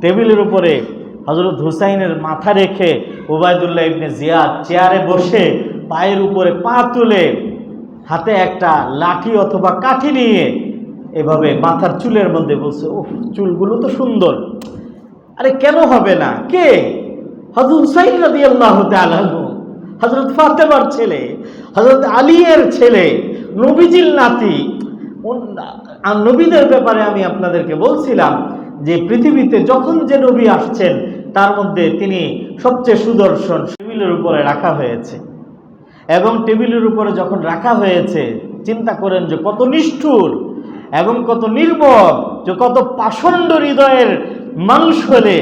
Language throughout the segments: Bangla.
টেবিলের উপরে হযরত হুসাইনের মাথা রেখে উবাইদুল্লাহ ইবনে জিয়াদ চেয়ারে বসে পায়ের উপরে পা তুলে হাতে একটা লাঠি অথবা কাঠি নিয়ে এভাবে মাথার চুলের মধ্যে বলছে, উফ, চুলগুলো তো সুন্দর। আরে কেন হবে না? কে? হযরত হুসাইন রাদিয়াল্লাহু তাআলা আনহু, হযরত ফাতেমার ছেলে, হযরত আলীর ছেলে, নবীজির নাতি। নবীদের ব্যাপারে আমি আপনাদেরকে বলছিলাম যে পৃথিবীতে যখন যে নবী আসছেন তার মধ্যে তিনি সবচেয়ে সুদর্শন। টেবিলের উপরে রাখা হয়েছে, এবং টেবিলের উপরে যখন রাখা হয়েছে চিন্তা করেন যে কত নিষ্ঠুর এবং কত নির্মম, যে কত পাষণ্ড হৃদয়ের মানুষ হলে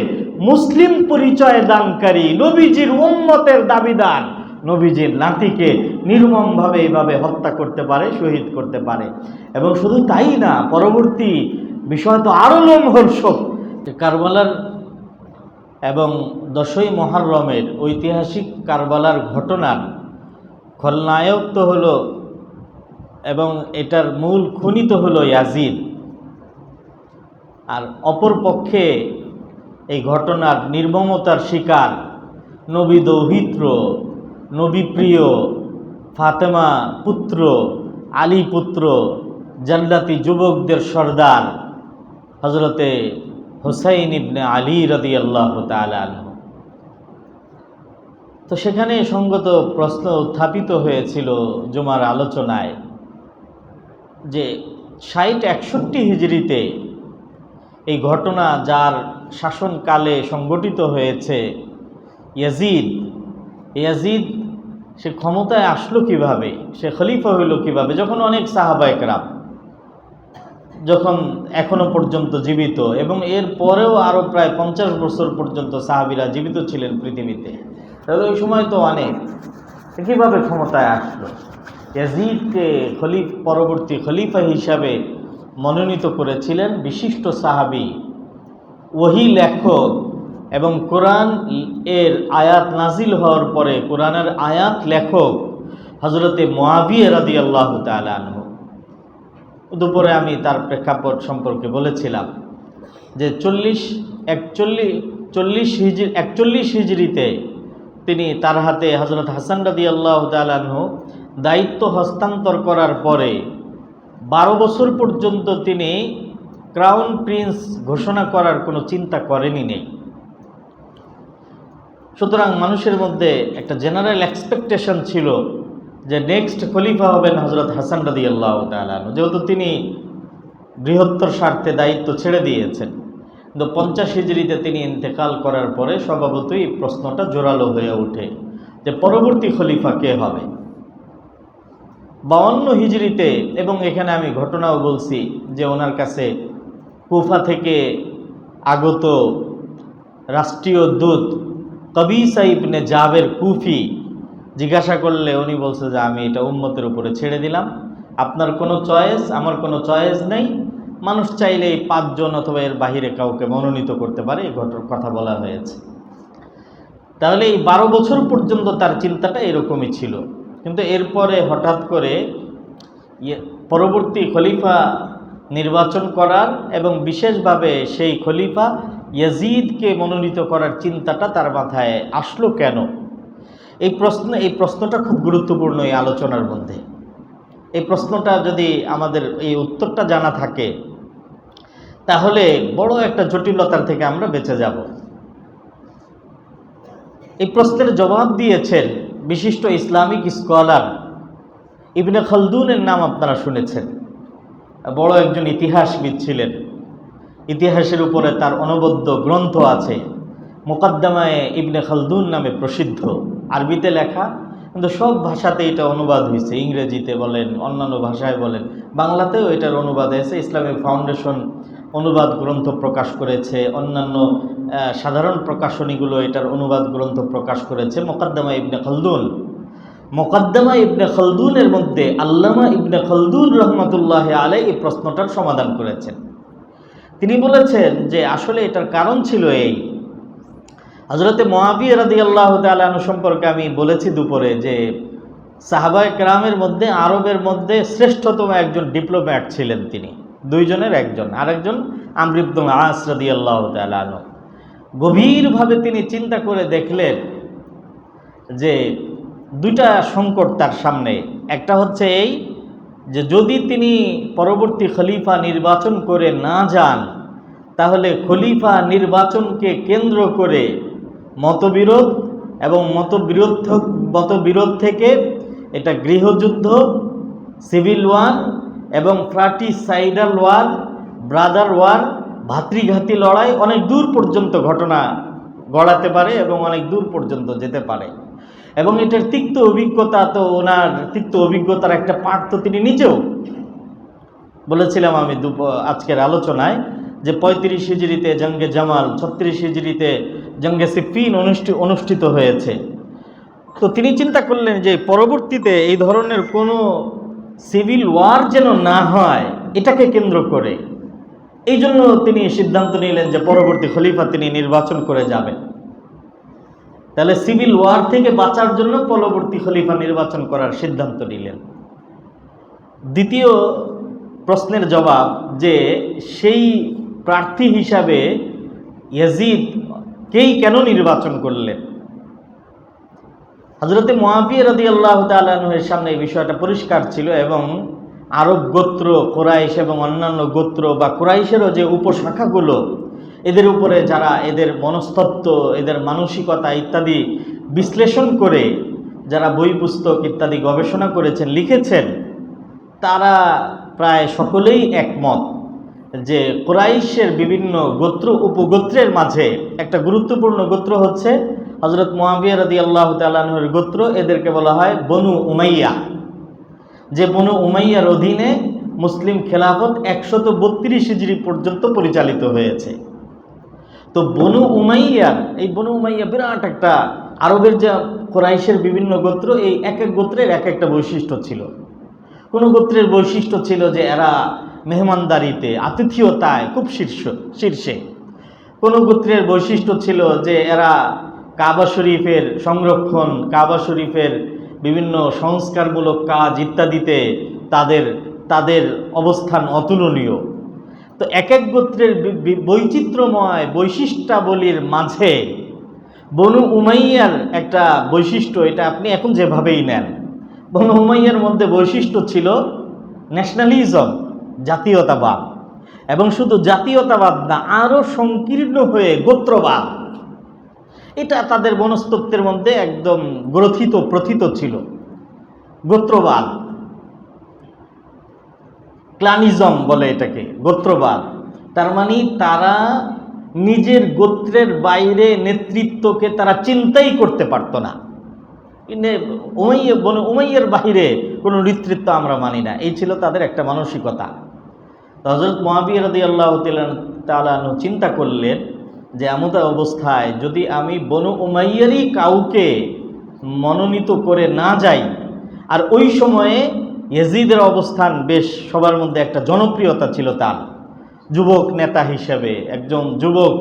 মুসলিম পরিচয় দানকারী নবীজির উম্মতের দাবিদার নবীজির নাতিকে নির্মমভাবে এইভাবে হত্যা করতে পারে, শহীদ করতে পারে। এবং শুধু তাই না, পরবর্তী বিষয় তো আরও লোমহর্ষক। কারবালার এবং 10ই মুহররমের ঐতিহাসিক কারবালার ঘটনার খলনায়ক তো হলো এবং এটার মূল খুনি তো হলো ইয়াজিদ, আর অপর পক্ষে এই ঘটনার নির্মমতার শিকার নবী দৌহিত্র, নবী প্রিয় ফাতেমা পুত্র, আলী পুত্র, জান্নাতি যুবকদের সর্দার হযরতে হুসাইন ইবনে আলী রাদিয়াল্লাহু তাআলা আনহু। তো সেখানে সঙ্গত প্রশ্ন উত্থাপিত হয়েছিল জুমার আলোচনায় যে 60-61 হিজরিতে এই ঘটনা যার শাসনকালে সংগঠিত হয়েছে, ইয়াজিদ সে ক্ষমতায় আসলো কিভাবে, সে খলিফা হইল কিভাবে, যখন অনেক সাহাবায়ে কেরাম যখন এখনো পর্যন্ত জীবিত, এবং এর পরেও আরও প্রায় 50 বছর পর্যন্ত সাহাবীরা জীবিত ছিলেন পৃথিবীতে। তাহলে ওই সময় তো অনেক, কীভাবে ক্ষমতায় আসলো? ইয়াজিদকে পরবর্তী খলিফা হিসাবে মনোনীত করেছিলেন বিশিষ্ট সাহাবী, ওহী লেখক এবং কোরআন এর আয়াত নাজিল হওয়ার পরে কোরআনের আয়াত লেখক হযরতে মুআবিয়া রাদিয়াল্লাহু তাআলা আনহু। দুপুরে আমি তার প্রেক্ষাপট সম্পর্কে বলেছিলাম যে 41 হিজরিতে তিনি তার হাতে হযরত হাসান রাদিয়াল্লাহু তাআলা আনহু দায়িত্ব হস্তান্তর করার পরে 12 বছর পর্যন্ত তিনি ক্রাউন প্রিন্স ঘোষণা করার কোনো চিন্তা করেনি নেই। সুতরাং মানুষের মধ্যে একটা জেনারেল এক্সপেকটেশন ছিল যে নেক্সট খলিফা হবেন হযরত হাসান রাদিয়াল্লাহু তাআলা আনহু, যেহেতু তিনি বৃহত্তর স্বার্থে দায়িত্ব ছেড়ে দিয়েছেন। কিন্তু 50 হিজরিতে তিনি ইন্তেকাল করার পরে স্বভাবতই প্রশ্নটা জোরালো হয়ে ওঠে যে পরবর্তী খলিফা কে হবে। 52 হিজরিতে, এবং এখানে আমি ঘটনাও বলছি যে ওনার কাছে কুফা থেকে আগত রাষ্ট্রীয় দূত কবিসা ইবনে জাবের কুফি জিজ্ঞাসা করলে উনি বলছে যে আমি এটা উম্মতের উপরে ছেড়ে দিলাম, আপনার কোনো চয়েস, আমার কোনো চয়েস নেই, মানুষ চাইলে এই 5 জন অথবা এর বাহিরে কাউকে মনোনীত করতে পারে, এই কথা বলা হয়েছে। তাহলে এই 12 বছর পর্যন্ত তার চিন্তাটা এরকমই ছিল। কিন্তু এরপরে হঠাৎ করে পরবর্তী খলিফা নির্বাচন করার এবং বিশেষভাবে সেই খলিফা ইয়াজিদকে মনোনীত করার চিন্তাটা তার মাথায় আসলো কেন? এই প্রশ্নটা খুব গুরুত্বপূর্ণ এই আলোচনার মধ্যে। এই প্রশ্নটা যদি আমাদের এই উত্তরটা জানা থাকে তাহলে বড় একটা জটিলতার থেকে আমরা বেঁচে যাব। এই প্রশ্নের জবাব দিয়েছেন বিশিষ্ট ইসলামিক স্কলার ইবনে খালদুনের নাম আপনারা শুনেছেন। বড় একজন ইতিহাসবিদ ছিলেন, ইতিহাসের উপরে তার অনবদ্য গ্রন্থ আছে, মুকদ্দমায়ে ইবনে খালদুন নামে প্রসিদ্ধ, আরবিতে লেখা, কিন্তু সব ভাষাতে এটা অনুবাদ হয়েছে, ইংরেজিতে বলেন, অন্যান্য ভাষায় বলেন, বাংলাতেও এটার অনুবাদ হয়েছে। ইসলামিক ফাউন্ডেশন অনুবাদ গ্রন্থ প্রকাশ করেছে, অন্যান্য সাধারণ প্রকাশনীগুলো এটার অনুবাদ গ্রন্থ প্রকাশ করেছে। মুকদ্দমা ইবনে খালদুনের মধ্যে আল্লামা ইবনে খালদুন রহমতুল্লাহ আলাইহি এই প্রশ্নটার সমাধান করেছেন। তিনি বলেছেন যে আসলে এটার কারণ ছিল এই, হযরতে মুআবিয়া রাদিয়াল্লাহু তাআলা আনহু সম্পর্কে আমি বলেছি দুপুরে যে সাহাবায়ে কেরামের মধ্যে, আরবের মধ্যে শ্রেষ্ঠতম একজন ডিপ্লোম্যাট ছিলেন তিনি, 2 জনের একজন, আরেকজন আমর ইবনে আস রাদিয়াল্লাহু তাআলা আনহু। গভীরভাবে তিনি চিন্তা করে দেখলেন যে দুইটা সংকট তার সামনে। একটা হচ্ছে এই যে যদি তিনি পরবর্তী খলিফা নির্বাচন করে না যান, তাহলে খলিফা নির্বাচনকে কেন্দ্র করে মতবিরোধ এবং মতবিরোধ থেকে এটা গৃহযুদ্ধ, সিভিল ওয়ার এবং ফ্রাটিসাইডাল ওয়ার, ব্রাদার ওয়ার, ভাতৃঘাতী লড়াই অনেক দূর পর্যন্ত ঘটনা গড়াতে পারে এবং অনেক দূর পর্যন্ত যেতে পারে। এবং এটার তিক্ত অভিজ্ঞতা, তো ওনার তিক্ত অভিজ্ঞতার একটা পাঠ তো তিনি নিজেও বলেছিলাম আমি আজকের আলোচনায়, যে 35 হিজরিতে জঙ্গে জামাল, 36 হিজরিতে জঙ্গে সিফিন অনুষ্ঠিত হয়েছে। তো তিনি চিন্তা করলেন যে পরবর্তীতে এই ধরনের কোনো সিভিল ওয়ার যেন না হয়, এটাকে কেন্দ্র করে এই জন্য তিনি সিদ্ধান্ত নিলেন যে পরবর্তী খলিফা তিনি নির্বাচন করে যাবেন। তাহলে সিভিল ওয়ার থেকে বাঁচার জন্য পরবর্তী খলিফা নির্বাচন করার সিদ্ধান্ত নিলেন। দ্বিতীয় প্রশ্নের জবাব, যে সেই প্রার্থী হিসাবে ইয়াজিদকেই কেন নির্বাচন করলেন? হযরতে মুআবিয়া রাদিয়াল্লাহু তাআলা আনহুর সামনে এই বিষয়টা পরিষ্কার ছিল এবং আরব গোত্র কুরাইশ এবং অন্যান্য গোত্র বা কুরাইশেরও যে উপশাখাগুলো, এদের উপরে যারা এদের মনস্তত্ত্ব, এদের মানসিকতা ইত্যাদি বিশ্লেষণ করে যারা বই পুস্তক ইত্যাদি গবেষণা করেছেন, লিখেছেন, তারা প্রায় সকলেই একমত যে কুরাইশের বিভিন্ন গোত্র উপগোত্রের মাঝে একটা গুরুত্বপূর্ণ গোত্র হচ্ছে হযরত মুআবিয়া রাদিয়াল্লাহু তাআলা আনহুর গোত্র। এদেরকে বলা হয় বনু উমাইয়া, যে বনু উমাইয়ার অধীনে মুসলিম খেলাফত 132 হিজরি পর্যন্ত পরিচালিত হয়েছে। তো বনু উমাইয়া বিরাট একটা, আরবের যে কুরাইশের বিভিন্ন গোত্র, এই এক এক গোত্রের এক একটা বৈশিষ্ট্য ছিল। কোনো গোত্রের বৈশিষ্ট্য ছিল যে এরা মেহমানদারিতে, আতিথেয়তায় খুব শীর্ষে। কোনো গোত্রের বৈশিষ্ট্য ছিল যে এরা কাবা শরীফের সংরক্ষণ, কাবা শরীফের বিভিন্ন সংস্কারমূলক কাজ ইত্যাদিতে তাদের অবস্থান অতুলনীয়। তো এক এক গোত্রের বৈচিত্র্যময় বৈশিষ্ট্যাবলীর মাঝে বনু উমাইয়ার একটা বৈশিষ্ট্য, এটা আপনি এখন যেভাবেই নেন, বনু উমাইয়ার মধ্যে বৈশিষ্ট্য ছিল ন্যাশনালিজম, জাতীয়তাবাদ, এবং শুধু জাতীয়তাবাদ না, আরও সংকীর্ণ হয়ে গোত্রবাদ। এটা তাদের মনস্তত্ত্বের মধ্যে একদম প্রথিত ছিল। গোত্রবাদ, ক্লানিজম বলে এটাকে, গোত্রবাদ। তার মানে তারা নিজের গোত্রের বাইরে নেতৃত্বকে তারা চিন্তাই করতে পারত না। উমাইয়ার বাইরে কোনো নেতৃত্ব আমরা মানি না, এই ছিল তাদের একটা মানসিকতা। হযরত মুআবিয়া রাদিয়াল্লাহু তাআলা আনহু চিন্তা করলেন যে এমন অবস্থায় যদি আমি বনু উমাইয়ারই কাউকে মনোনীত করে না যাই, আর ওই সময়ে ইয়াজিদের অবস্থান বেশ সবার মধ্যে একটা জনপ্রিয়তা ছিল, তার যুবক নেতা হিসাবে, একজন যুবক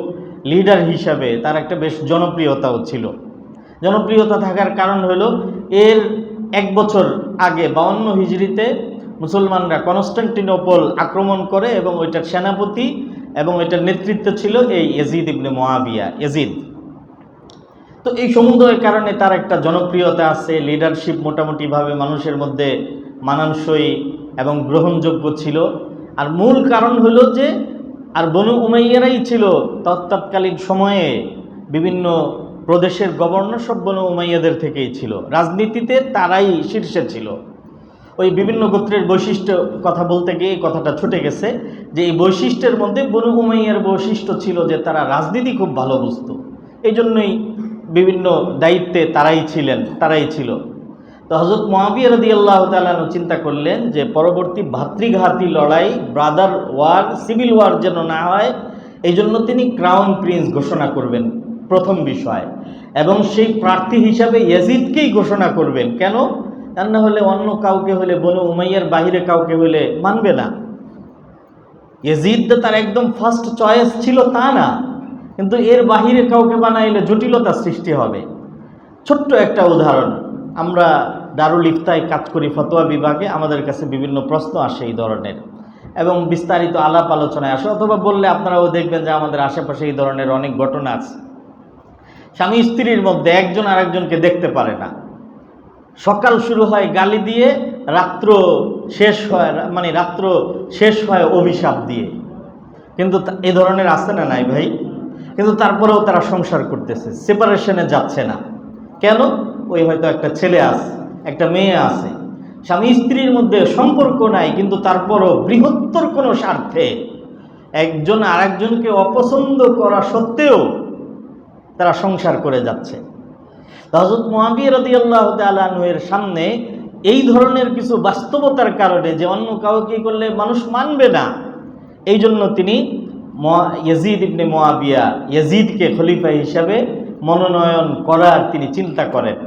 লিডার হিসাবে তার একটা বেশ জনপ্রিয়তাও ছিল। জনপ্রিয়তা থাকার কারণ হলো এর এক বছর আগে 52 হিজরিতে মুসলমানরা কনস্টান্টিনোপল আক্রমণ করে এবং ওইটার সেনাপতি এবং এটার নেতৃত্ব ছিল এই ইয়াজিদ ইবনে মুআবিয়া, ইয়াজিদ। তো এই সমুদয়ের কারণে তার একটা জনপ্রিয়তা আছে, লিডারশিপ মোটামুটিভাবে মানুষের মধ্যে মানানসই এবং গ্রহণযোগ্য ছিল। আর মূল কারণ হলো যে আর বনু উমাইয়ারাই ছিল তৎকালীন সময়ে বিভিন্ন প্রদেশের গভর্নর, সব বনু উমাইয়াদের থেকেই ছিল। রাজনীতিতে তারাই শীর্ষে ছিল। ওই বিভিন্ন গোত্রের বৈশিষ্ট্য কথা বলতে গিয়ে কথাটা ছুটে গেছে যে এই বৈশিষ্ট্যের মধ্যে বনু উমাইয়ার বৈশিষ্ট্য ছিল যে তারা রাজনীতি খুব ভালো বুঝত, এই জন্যই বিভিন্ন দায়িত্বে তারাই ছিল। তো হযরত মুআবিয়া রাদিয়াল্লাহু তাআলা চিন্তা করলেন যে পরবর্তী ভাতৃঘাতী লড়াই, ব্রাদার ওয়ার, সিভিল ওয়ার যেন না হয়, এই জন্য তিনি ক্রাউন প্রিন্স ঘোষণা করবেন প্রথম বিষয়, এবং সেই প্রার্থী হিসাবে ইয়াজিদকেই ঘোষণা করবেন। কেন? তা না হলে অন্য কাউকে হলে, বনু উমাইয়ার বাহিরে কাউকে হলে মানবে না। ইয়াজিদ তার একদম ফার্স্ট চয়েস ছিল তা না, কিন্তু এর বাহিরে কাউকে বানাইলে জটিলতা সৃষ্টি হবে। ছোট্ট একটা উদাহরণ, আমরা দারুল ইফতায় কাজ করি ফতোয়া বিভাগে, আমাদের কাছে বিভিন্ন প্রশ্ন আসে এই ধরনের এবং বিস্তারিত আলাপ আলোচনায় আসে, অথবা বললে আপনারাও দেখবেন যে আমাদের আশেপাশে এই ধরনের অনেক ঘটনা আছে। স্বামী স্ত্রীর মধ্যে একজন আরেকজনকে দেখতে পারে না। সকাল শুরু হয় গালি দিয়ে, রাত্র শেষ হয় অভিশাপ দিয়ে। কিন্তু এ ধরনের আছে না নাই ভাই? কিন্তু তারপরেও তারা সংসার করতেছে, সেপারেশনে যাচ্ছে না। কেন? ওই হয়তো একটা ছেলে আছে, একটা মেয়ে আছে, স্বামী স্ত্রীর মধ্যে সম্পর্ক নাই, কিন্তু তারপরও বৃহত্তর কোনো স্বার্থে একজন আরেকজনকে অপছন্দ করা সত্ত্বেও তারা সংসার করে যাচ্ছে। হযরত মুআবিয়া রাদিয়াল্লাহু তাআলা আনহু এর সামনে এই ধরনের কিছু বাস্তবতার কারণে, যে অন্য কাউকে করলে মানুষ মানবে না, এই জন্য তিনি ইয়াজিদ ইবনে মুআবিয়া, ইয়াজিদকে খলিফা হিসাবে মনোনয়ন করার তিনি চিন্তা করেন।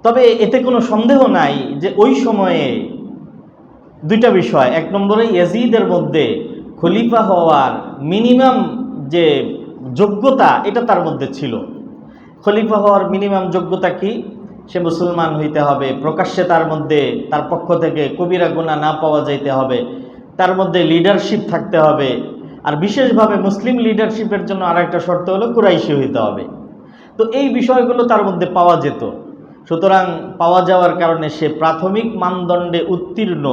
তবে এতে কোনো সন্দেহ নাই যে ওই সময়ে দুইটা বিষয়। এক নম্বরে ইয়াজিদের মধ্যে খলিফা হওয়ার মিনিমাম যে যোগ্যতা, এটা তার মধ্যে ছিল। খলিফা হওয়ার মিনিমাম যোগ্যতা কি? সে মুসলমান হইতে হবে, প্রকাশ্যে তার মধ্যে তার পক্ষ থেকে কবিরা গুনাহ না পাওয়া যাইতে হবে, তার মধ্যে লিডারশিপ থাকতে হবে, আর বিশেষভাবে মুসলিম লিডারশিপের জন্য আরেকটা শর্ত হলো কুরাইশি হইতে হবে। তো এই বিষয়গুলো তার মধ্যে পাওয়া যেত। সুতরাং পাওয়া যাওয়ার কারণে সে প্রাথমিক মানদণ্ডে উত্তীর্ণ,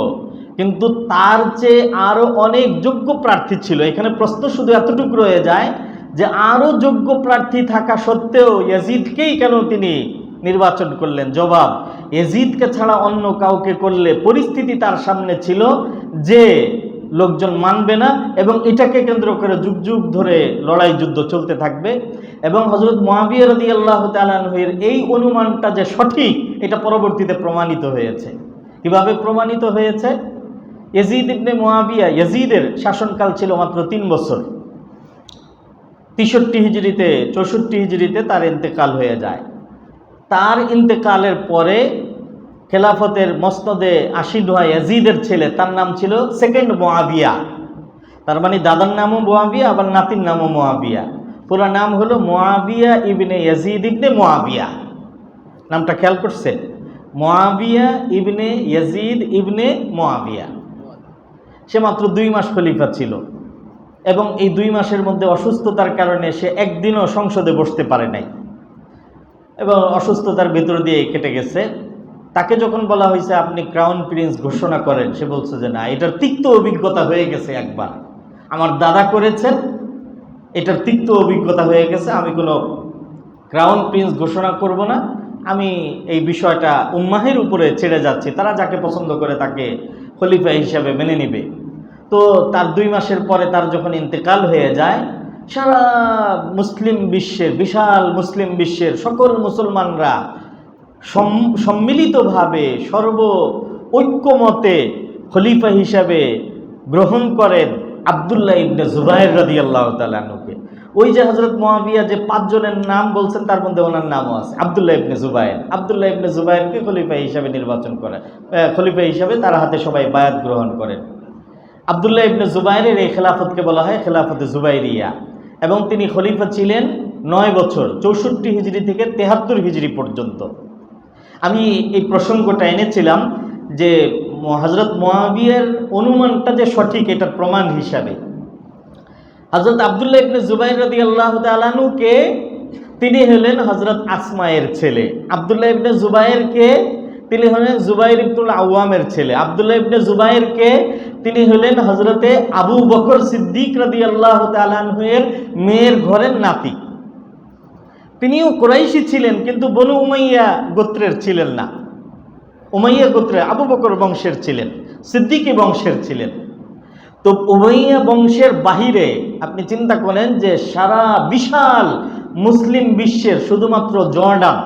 কিন্তু তার চেয়ে আরও অনেক যোগ্য প্রার্থী ছিল। এখানে প্রশ্ন শুধু এতটুকু রয়ে যায় যে আরও যোগ্য প্রার্থী থাকা সত্ত্বেও ইয়াজিদকেই কেন তিনি নির্বাচন করলেন? জবাব, ইয়াজিদকে ছাড়া অন্য কাউকে করলে পরিস্থিতি তার সামনে ছিল যে লোকজন মানবে না, এবং এটাকে কেন্দ্র করে যুগ যুগ ধরে লড়াই যুদ্ধ চলতে থাকবে। এবং হযরত মুআবিয়া রাদিয়াল্লাহু তাআলা আনহুর এই অনুমানটা যে সঠিক, এটা পরবর্তীতে প্রমাণিত হয়েছে। কিভাবে প্রমাণিত হয়েছে? ইয়াজিদ ইবনে মুআবিয়া, ইয়াজিদের শাসনকাল ছিল মাত্র 3 বছর। 63 হিজরিতে 64 হিজরিতে তার ইন্তেকাল হয়ে যায়। তার ইন্তেকালের পরে খেলাফতের মসনদে আসীন হয় ইয়াজিদের ছেলে, তার নাম ছিল সেকেন্ড মুআবিয়া। তার মানে দাদার নামও মুআবিয়া, আবার নাতির নামও মুআবিয়া। পুরো নাম হলো মুআবিয়া ইবনে ইয়াজিদ ইবনে মুআবিয়া। নামটা খেয়াল করছেন? মুআবিয়া ইবনে ইয়াজিদ ইবনে মুআবিয়া। সে মাত্র 2 মাস খলিফা ছিল, এবং এই 2 মাসের মধ্যে অসুস্থতার কারণে সে একদিনও সংসদে বসতে পারে নাই, এবং অসুস্থতার ভিতর দিয়ে কেটে গেছে। তাকে যখন বলা হয়েছে আপনি ক্রাউন প্রিন্স ঘোষণা করেন, সে বলছে যে না, এটার তিক্ত অভিজ্ঞতা হয়ে গেছে, একবার আমার দাদা করেছেন, এটার তিক্ত অভিজ্ঞতা হয়ে গেছে, আমি কোনো ক্রাউন প্রিন্স ঘোষণা করব না, আমি এই বিষয়টা উম্মাহের উপরে ছেড়ে যাচ্ছি, তারা যাকে পছন্দ করে তাকে খলিফা হিসাবে মেনে নেবে। তো তার 2 মাসের পরে তার যখন ইন্তেকাল হয়ে যায়, সারা মুসলিম বিশ্বের, বিশাল মুসলিম বিশ্বের সকল মুসলমানরা সম্মিলিতভাবে ঐক্যমতে খলিফা হিসাবে গ্রহণ করেন আব্দুল্লাহ ইবনে জুবায়ের রাদিয়াল্লাহু তাআলা আনহুকে। ওই যে হযরত মুআবিয়া যে 5 জনের নাম বলছেন, তার মধ্যে ওনার নামও আছে, আব্দুল্লাহ ইবনে জুবায়ের। আব্দুল্লাহ ইবনে জুবায়েরকে খলিফা হিসাবে নির্বাচন করে, খলিফা হিসাবে তার হাতে সবাই বায়াত গ্রহণ করেন। আব্দুল্লাহ ইবনে জুবায়েরের এই খেলাফতকে বলা হয় খেলাফতে জুবাইরিয়া, এবং তিনি খলিফা ছিলেন 9 বছর, 64 হিজরি থেকে 73 হিজরি পর্যন্ত। আমি এই প্রসঙ্গটা এনেছিলাম যে হযরত মুআবিয়ার অনুমানটা যে সঠিক, এটার প্রমাণ হিসাবে হযরত আব্দুল্লাহ ইবনে জুবায়ের রাদিয়াল্লাহু তাআলা আনহুকে, তিনি হলেন হযরত আসমায়ের ছেলে। আব্দুল্লাহ ইবনে জুবায়েরকে তিনি হলেন জুবাইর ইবনুল আওয়ামের ছেলে। আব্দুল্লাহ ইবনে জুবায়েরকে তিনি হলেন হযরতে আবু বকর সিদ্দিক রাদিয়াল্লাহু তাআলা আনহুর মেয়ের ঘরের নাতি। তিনিও কুরাইশি ছিলেন, কিন্তু বনু উমাইয়া গোত্রের ছিলেন না। উমাইয়া গোত্রের আবু বকর বংশের ছিলেন, সিদ্দিকী বংশের ছিলেন। তো উমাইয়া বংশের বাহিরে আপনি চিন্তা করেন যে সারা বিশাল মুসলিম বিশ্বের শুধুমাত্র জর্ডান,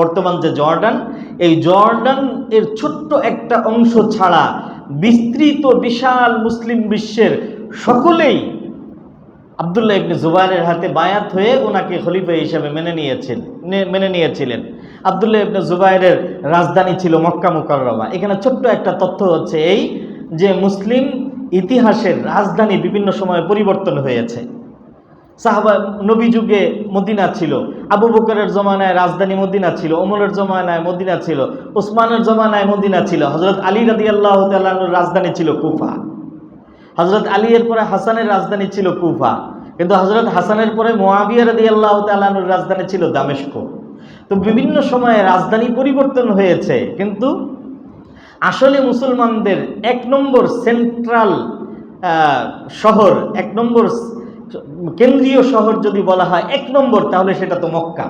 বর্তমান যে জর্ডান, এই জর্ডান এর ছোট্ট একটা অংশ ছাড়া বিস্তৃত বিশাল মুসলিম বিশ্বের সকলেই আব্দুল্লাহ ইবনে জুবায়েরের হাতে বায়াত হয়ে ওনাকে খলিফা হিসেবে মেনে নিয়েছিলেন। আব্দুল্লাহ ইবনে জুবায়েরের রাজধানী ছিল মক্কা মুকাররমা। এখানে ছোট্ট একটা তথ্য হচ্ছে এই যে মুসলিম ইতিহাসের রাজধানী বিভিন্ন সময়ে পরিবর্তন হয়েছে। সাহাবা নবী যুগে মদিনা ছিল, আবু বকরের জমানায় রাজধানী মদিনা ছিল, ওমরের জমানায় মদিনা ছিল, ওসমানের জমানায় মদিনা ছিল, হযরত আলী রাদিয়াল্লাহু তাআলার রাজধানী ছিল কুফা, হযরত আলী এর পরে হাসানের রাজধানী ছিল কুফা। কিন্তু হযরত হাসানের পরে মুআবিয়া রাদিয়াল্লাহু তাআলা আনহুর রাজধানী ছিল দামেস্ক। তো বিভিন্ন সময়ে রাজধানী পরিবর্তন হয়েছে, কিন্তু আসলে মুসলমানদের এক নম্বর সেন্ট্রাল শহর, এক নম্বর কেন্দ্রীয় শহর যদি বলা হয় এক নম্বর, তাহলে সেটা তো মক্কা।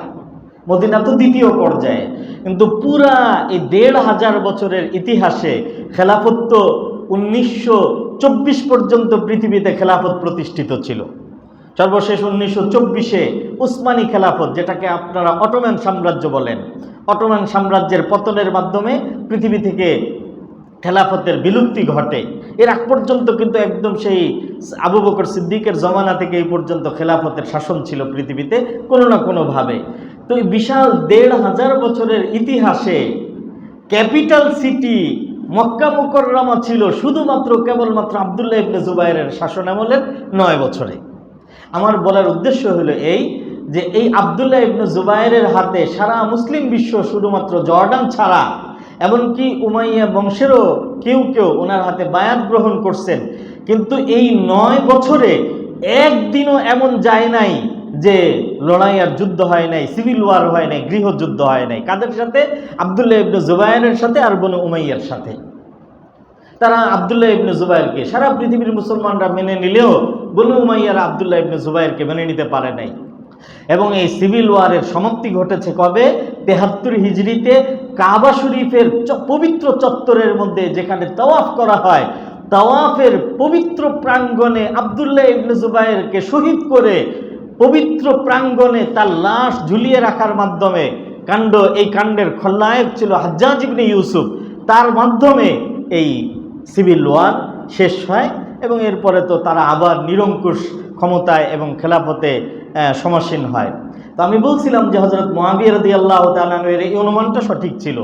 মদিনা তো দ্বিতীয় পর্যায়ে। কিন্তু পুরা এই ১৫০০ বছরের ইতিহাসে খেলাফত তো ১৯২৪ পর্যন্ত পৃথিবীতে খেলাফত প্রতিষ্ঠিত ছিল। সর্বশেষ ১৯২৪-এ উসমানী খেলাফত, যেটাকে আপনারা অটোমান সাম্রাজ্য বলেন, অটোমান সাম্রাজ্যের পতনের মাধ্যমে পৃথিবী থেকে খেলাফতের বিলুপ্তি ঘটে। এর আগ পর্যন্ত কিন্তু একদম সেই আবু বকর সিদ্দিকের জমানা থেকে এই পর্যন্ত খেলাফতের শাসন ছিল পৃথিবীতে কোনো না কোনোভাবে। তো এই বিশাল ১৫০০ বছরের ইতিহাসে ক্যাপিটাল সিটি মক্কা মুকাররমা ছিল শুধুমাত্র কেবলমাত্র আব্দুল্লাহ ইবনে জুবাইরের শাসনামলের ৯ বছরে। আমার বলার উদ্দেশ্য হলো এই যে এই আব্দুল্লাহ ইবনে জুবাইরের হাতে সারা মুসলিম বিশ্ব, শুধুমাত্র জর্ডান ছাড়া এমনকি উমাইয়া বংশেরও কেউ কেউ ওনার হাতে বায়াত গ্রহণ করছেন, কিন্তু এই ৯ বছরে একদিনও এমন যায় নাই যে লড়াই আর যুদ্ধ হয় নাই, সিভিল ওয়ার হয় নাই, গৃহযুদ্ধ হয় নাই। কাদের সাথে? আব্দুল্লাহ ইবনে জুবাইরের সাথে আর বনু উমাইয়ার সাথে। তারা আব্দুল্লাহ ইবনে জুবাইরকে সারা পৃথিবীর মুসলমানরা মেনে নিলেও বনু উমাইয়ারা আব্দুল্লাহ ইবনে জুবাইরকে মেনে নিতে পারে নাই। এবং এই সিভিল ওয়ারের সমাপ্তি ঘটেছে কবে? ৭৩ হিজরিতে কাবা শরীফের পবিত্র চত্বরের মধ্যে যেখানে তাওয়াফ করা হয়, তাওয়াফের পবিত্র প্রাঙ্গণে আব্দুল্লাহ ইবনে জুবাইরকে শহীদ করে পবিত্র প্রাঙ্গণে তার লাশ ঝুলিয়ে রাখার মাধ্যমে এই কাণ্ডের খলনায়ক ছিল হাজ্জাজ ইবনে ইউসুফ। তার মাধ্যমে এই সিভিল ওয়ার শেষ হয় এবং এরপরে তো তারা আবার নিরঙ্কুশ ক্ষমতায় এবং খেলাফতে সমাসীন হয়। তো আমি বলছিলাম যে হযরত মুআবিয়া রাদিয়াল্লাহু তাআলা আনহু-এর এই অনুমানটা সঠিক ছিল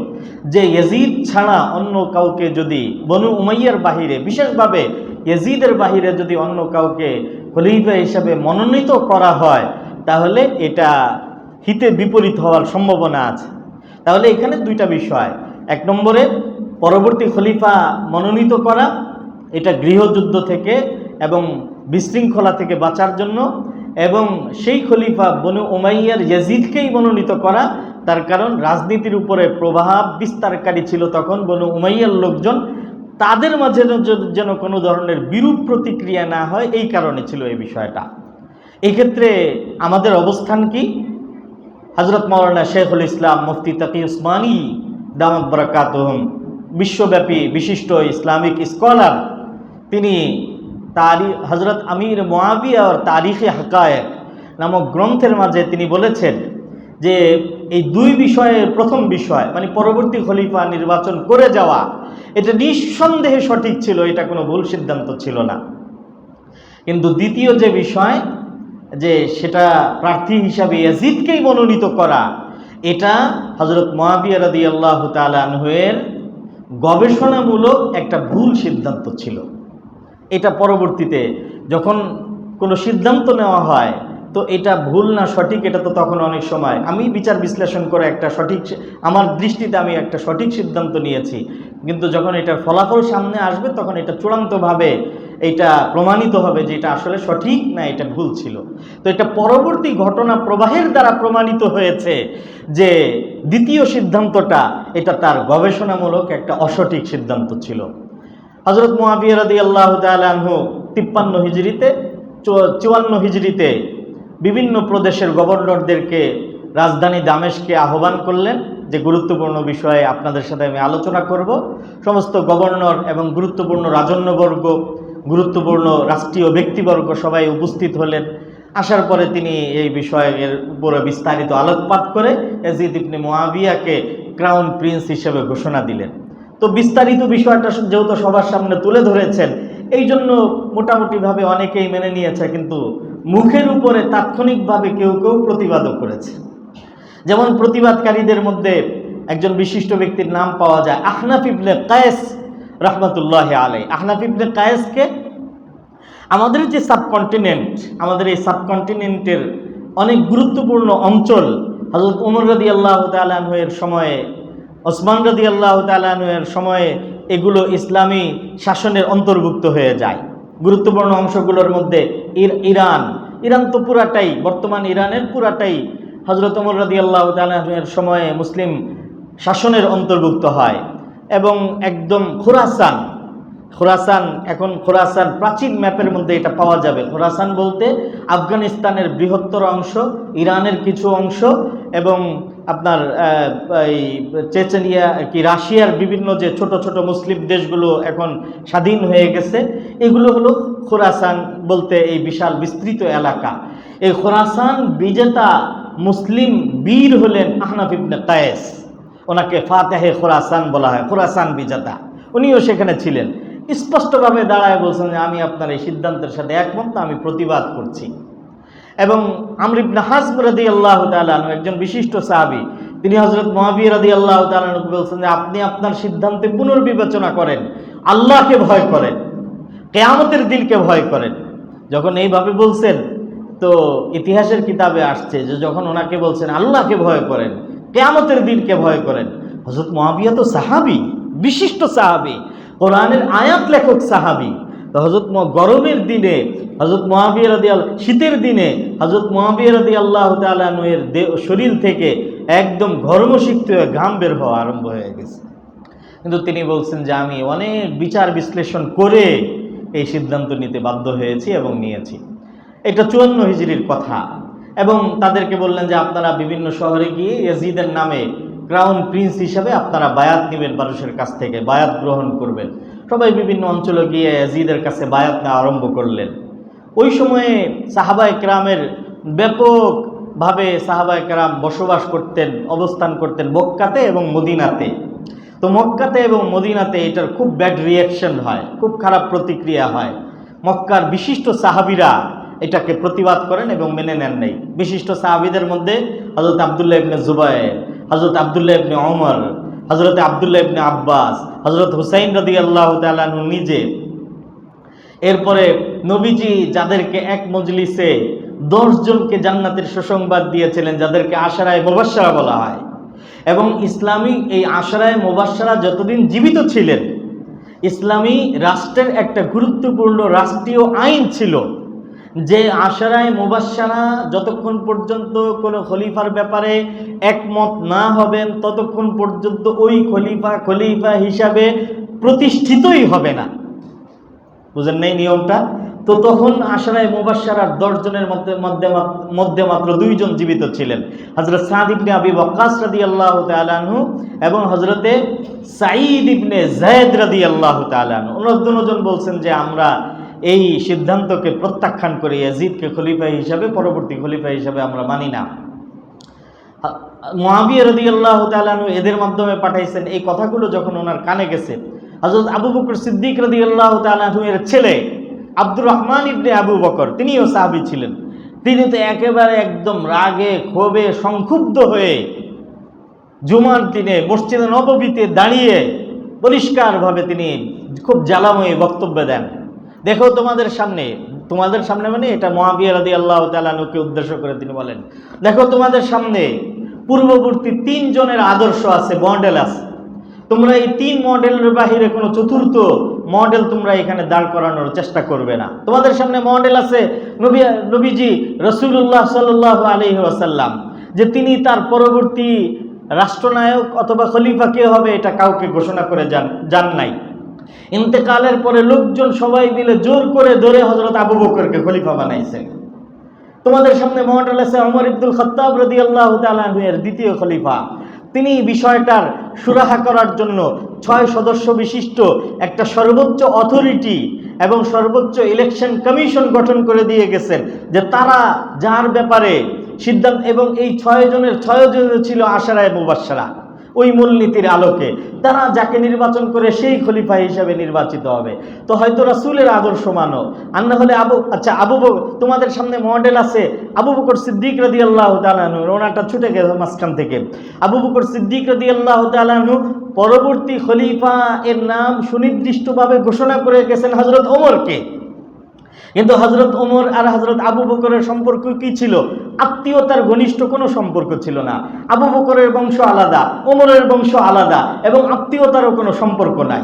যে ইয়াজিদ ছাড়া অন্য কাউকে যদি বনু উমাইয়ার বাহিরে, বিশেষভাবে ইয়াজিদের বাহিরে যদি অন্য কাউকে খলিফা হিসাবে মনোনীত করা হয়, তাহলে এটা হিতে বিপরীত হওয়ার সম্ভাবনা আছে। তাহলে এখানে দুইটা বিষয়, এক নম্বরে পরবর্তী খলিফা মনোনীত করা, এটা গৃহযুদ্ধ থেকে এবং বিশৃঙ্খলা থেকে বাঁচার জন্য, এবং সেই খলিফা বনু উমাইয়ার ইয়াজিদকেই মনোনীত করা, তার কারণ রাজনীতির উপরে প্রভাব বিস্তারকারী ছিল তখন বনু উমাইয়ার লোকজন, তাদের মাঝে যেন কোনো ধরনের বিরূপ প্রতিক্রিয়া না হয়, এই কারণে ছিল এই বিষয়টা। এক্ষেত্রে আমাদের অবস্থান কি? হযরত মাওলানা শেখুল ইসলাম মুফতি তাকি উসমানী দামাত বারাকাতুহুম, বিশ্বব্যাপী বিশিষ্ট ইসলামিক স্কলার, তিনি হযরত আমির মুআবিয়া আর তারিখে হাকায়েক নামক গ্রন্থের মাঝে তিনি বলেছেন যে এই দুই বিষয়ের প্রথম বিষয় মানে পরবর্তী খলিফা নির্বাচন করে যাওয়া, এটা নিঃসন্দেহে সঠিক ছিল, এটা কোনো ভুল সিদ্ধান্ত ছিল না। কিন্তু দ্বিতীয় যে বিষয়, যে সেটা প্রার্থী হিসাবে ইয়াজিদকেই মনোনীত করা, এটা হযরত মুআবিয়া রাদিয়াল্লাহু তাআলা আনহু-এর গবেষণামূলক একটা ভুল সিদ্ধান্ত ছিল। এটা পরবর্তীতে যখন কোনো সিদ্ধান্ত নেওয়া হয়, তো এটা ভুল না সঠিক, এটা তো তখন অনেক সময় আমি বিচার বিশ্লেষণ করে একটা সঠিক, আমার দৃষ্টিতে আমি একটা সঠিক সিদ্ধান্ত নিয়েছি, কিন্তু যখন এটার ফলাফল সামনে আসবে তখন এটা চূড়ান্তভাবে এটা প্রমাণিত হবে যে এটা আসলে সঠিক না এটা ভুল ছিল। তো এটা পরবর্তী ঘটনা প্রবাহের দ্বারা প্রমাণিত হয়েছে যে দ্বিতীয় সিদ্ধান্তটা এটা তার গবেষণামূলক একটা অসঠিক সিদ্ধান্ত ছিল। হযরত মুআবিয়া রাদিয়াল্লাহু তাআলা আনহু 53 হিজরিতে 54 হিজরিতে বিভিন্ন প্রদেশের গভর্নরদেরকে রাজধানী দামেস্কে আহ্বান করলেন যে গুরুত্বপূর্ণ বিষয়ে আপনাদের সাথে আমি আলোচনা করব। সমস্ত গভর্নর এবং গুরুত্বপূর্ণ রাজন্যবর্গ, গুরুত্বপূর্ণ রাষ্ট্রীয় ব্যক্তিবর্গ সবাই উপস্থিত হলেন। আসার পরে তিনি এই বিষয়ের উপরে বিস্তারিত আলোকপাত করে ইয়াজিদ ইবনে মুআবিয়াকে ক্রাউন প্রিন্স হিসেবে ঘোষণা দিলেন। তো বিস্তারিত বিষয়টা যেহেতু সবার সামনে তুলে ধরেছেন, এই জন্য মোটামুটিভাবে অনেকেই মেনে নিয়েছে, কিন্তু মুখের উপরে তাৎক্ষণিকভাবে কেউ কেউ প্রতিবাদও করেছে। যেমন প্রতিবাদকারীদের মধ্যে একজন বিশিষ্ট ব্যক্তির নাম পাওয়া যায় আহনাফ ইবনে কায়েস রাহমাতুল্লাহি আলাইহি। আহনাফ ইবনে কায়েসকে আমাদের যে সাবকন্টিনেন্ট, আমাদের এই সাবকন্টিনেন্টের অনেক গুরুত্বপূর্ণ অঞ্চল হযরত ওমর রাদিয়াল্লাহু তাআলা আনহু-এর সময়ে, ওসমান রাদিয়াল্লাহু তাআলা আনহু-এর সময়ে এগুলো ইসলামী শাসনের অন্তর্ভুক্ত হয়ে যায়। গুরুত্বপূর্ণ অংশগুলোর মধ্যে ইরান, ইরান তো পুরাটাই, বর্তমান ইরানের পুরাটাই হযরত ওমর রাদিয়াল্লাহু তাআলা এর সময়ে মুসলিম শাসনের অন্তর্ভুক্ত হয়। এবং একদম খোরাসান, এখন খোরাসান প্রাচীন ম্যাপের মধ্যে এটা পাওয়া যাবে। খোরাসান বলতে আফগানিস্তানের বৃহত্তর অংশ, ইরানের কিছু অংশ, এবং আপনার এই চেচেনিয়া কি রাশিয়ার বিভিন্ন যে ছোট ছোট মুসলিম দেশগুলো এখন স্বাধীন হয়ে গেছে, এগুলো হলো খোরাসান বলতে এই বিশাল বিস্তৃত এলাকা। এই খোরাসান বিজেতা মুসলিম বীর হলেন আহনাফ ইবনে কায়েস, ওনাকে ফাতেহে খোরাসান বলা হয়, খোরাসান বিজেতা। উনিও সেখানে ছিলেন। স্পষ্টভাবে দাঁড়ায় বলছেন যে আমি আপনার এই সিদ্ধান্তের সাথে একমত না, আমি প্রতিবাদ করছি। এবং আমর ইবনে হাজম রাদিয়াল্লাহু তাআলা আনহু একজন বিশিষ্ট সাহাবী, তিনি হযরত মুআবিয়া রাদিয়াল্লাহু তাআলা আনহুকে বলছেন যে আপনি আপনার সিদ্ধান্তে পুনর্বিবেচনা করেন, আল্লাহকে ভয় করেন, কিয়ামতের দিনকে ভয় করেন। যখন এইভাবে বলছেন, তো ইতিহাসের কিতাবে আসছে যে যখন ওনাকে বলছেন আল্লাহকে ভয় করেন, কিয়ামতের দিনকে ভয় করেন, হযরত মুআবিয়া তো সাহাবী, বিশিষ্ট সাহাবী, কোরআনের আয়াত লেখক সাহাবী। তো হযরত গরমের দিনে হযরত মুআবিয়া রাদিয়াল্লাহু, শীতের দিনে হযরত মুআবিয়া রাদিয়াল্লাহু তাআলা আনহুর শরীর থেকে একদম ঘর্মসিক্ত হয়ে ঘাম বের হওয়া আরম্ভ হয়ে গেছে। কিন্তু তিনি বলছেন যে আমি অনেক বিচার বিশ্লেষণ করে এই সিদ্ধান্ত নিতে বাধ্য হয়েছি এবং নিয়েছি। এটা 54 হিজরির কথা। এবং তাদেরকে বললেন যে আপনারা বিভিন্ন শহরে গিয়ে ইয়াজিদের নামে ক্রাউন প্রিন্স হিসাবে আপনারা বায়াত নেবেন, মানুষের কাছ থেকে বায়াত গ্রহণ করবেন। সবাই বিভিন্ন অঞ্চলে গিয়ে ইয়াজিদের কাছে বায়াত নেওয়া আরম্ভ করলেন। ওই সময়ে সাহাবায়ে কেরামের ব্যাপকভাবে সাহাবায়ে কেরাম বসবাস করতেন, অবস্থান করতেন মক্কাতে এবং মদিনাতে। তো মক্কাতে এবং মদিনাতে এটার খুব ব্যাড রিয়াকশন হয়, খুব খারাপ প্রতিক্রিয়া হয়। মক্কার বিশিষ্ট সাহাবীরা এটাকে প্রতিবাদ করেন এবং মেনে নেন নাই। বিশিষ্ট সাহাবীদের মধ্যে হযরত আব্দুল্লাহ ইবনে জুবায়ের, হযরত আব্দুল্লাহ ইবনে ওমর, হযরত আব্দুল্লাহ ইবনে আব্বাস, হযরত হুসাইন রাদিয়াল্লাহু তাআলা আনহু নিজে। এরপরে নবীজি যাদেরকে এক মজলিসে 10 জনকে জান্নাতের সুসংবাদ দিয়েছিলেন, যাদেরকে আশারায়ে মুবাশশারা বলা হয়, এবং ইসলামী এই আশারায়ে মুবাশশারা যতদিন জীবিত ছিলেন, ইসলামী রাষ্ট্রের একটা গুরুত্বপূর্ণ রাষ্ট্রীয় আইন ছিল যে আশারায়ে মুবাশশারা যতক্ষণ পর্যন্ত কোনো খলিফার ব্যাপারে একমত না হবেন ততক্ষণ পর্যন্ত ওই খলিফা হিসাবে প্রতিষ্ঠিতই হবে না। বুঝেন নাই নিয়মটা? তো তখন আশারায়ে মুবাশশারার 10 জনের মধ্যে মাত্র 2 জন জীবিত ছিলেন, হযরত সাদ ইবনে আবি ওয়াক্কাস রাদিয়াল্লাহু তাআলা আনহু এবং হযরতে সাঈদ ইবনে যায়েদ রাদিয়াল্লাহু তাআলা আনহু। ওনারা দুজন বলছেন যে আমরা এই সিদ্ধান্তকে প্রত্যাখ্যান করে ইয়াজিদকে খলিফা হিসাবে, পরবর্তী খলিফা হিসাবে আমরা মানি না। মুআবিয়া রাদিয়াল্লাহু তাআলা আনহু এদের মাধ্যমে পাঠাইছেন। এই কথাগুলো যখন ওনার কানে গেছে, হযরত আবু বকর সিদ্দিক রাদিয়াল্লাহু তাআলা আনহু এর ছেলে আব্দুর রহমান ইবনে আবু বকর, তিনিও সাহাবী ছিলেন। তিনি তো একেবারে একদম রাগে ক্ষোভে সংক্ষুব্ধ হয়ে জুমার দিনে মসজিদে নববীতে দাঁড়িয়ে পরিষ্কারভাবে তিনি খুব জ্বালাময়ী বক্তব্য দেন। দেখো তোমাদের সামনে মানে এটা মুআবিয়া রাদিয়াল্লাহু তাআলা আনহুকে উদ্দেশ্য করে তিনি বলেন, দেখো তোমাদের সামনে পূর্ববর্তী 3 জনের আদর্শ আছে, মডেল আছে। তোমরা এই 3 মডেলের বাহিরে কোনো চতুর্থ মডেল তোমরা এখানে দাঁড় করানোর চেষ্টা করবে না। তোমাদের সামনে মডেল আছে নবীজি রাসূলুল্লাহ সাল্লাল্লাহু আলাইহি ওয়াসাল্লাম, যে তিনি তার পরবর্তী রাষ্ট্রনায়ক অথবা খলিফা কে হবে এটা কাউকে ঘোষণা করে যান নাই। ইন্তেকালের পরে লোকজন সবাই মিলে জোর করে ধরে হযরত আবু বকরকে খলিফা বানাইছে। তোমাদের সামনে মডেল আছে ওমর ইবনুল খাত্তাব রাদিয়াল্লাহু তাআলা আনহু এর দ্বিতীয় খলিফা। তিনি বিষয়টার সুরাহা করার জন্য 6 সদস্য বিশিষ্ট একটা সর্বোচ্চ অথরিটি এবং সর্বোচ্চ ইলেকশন কমিশন গঠন করে দিয়ে গেছেন, যে তারা যার ব্যাপারে সিদ্ধান্ত, এবং এই 6 জনের 6 জন ছিল আশারায়ে মুবাশশারা। ওই মূলনীতির আলোকে তারা যাকে নির্বাচন করে সেই খলিফা হিসাবে নির্বাচিত হবে। তো হয়তো রাসূলের আদর্শ মানো, আর না হলে আবু বকর, তোমাদের সামনে মডেল আছে আবু বকর সিদ্দিক রাদিয়াল্লাহু তাআলা আনহু, ওনাটা ছুটে গেছে মাঝখান থেকে। আবু বকর সিদ্দিক রাদিয়াল্লাহু তাআলা আনহু পরবর্তী খলিফা এর নাম সুনির্দিষ্টভাবে ঘোষণা করে গেছেন হযরত ওমরকে। কিন্তু হযরত ওমর আর হযরত আবু বকরের সম্পর্ক কি ছিল? আত্মীয়তার ঘনিষ্ঠ কোনো সম্পর্ক ছিল না। আবু বকরের বংশ আলাদা, ওমরের বংশ আলাদা, এবং আত্মীয়তারও কোনো সম্পর্ক নাই।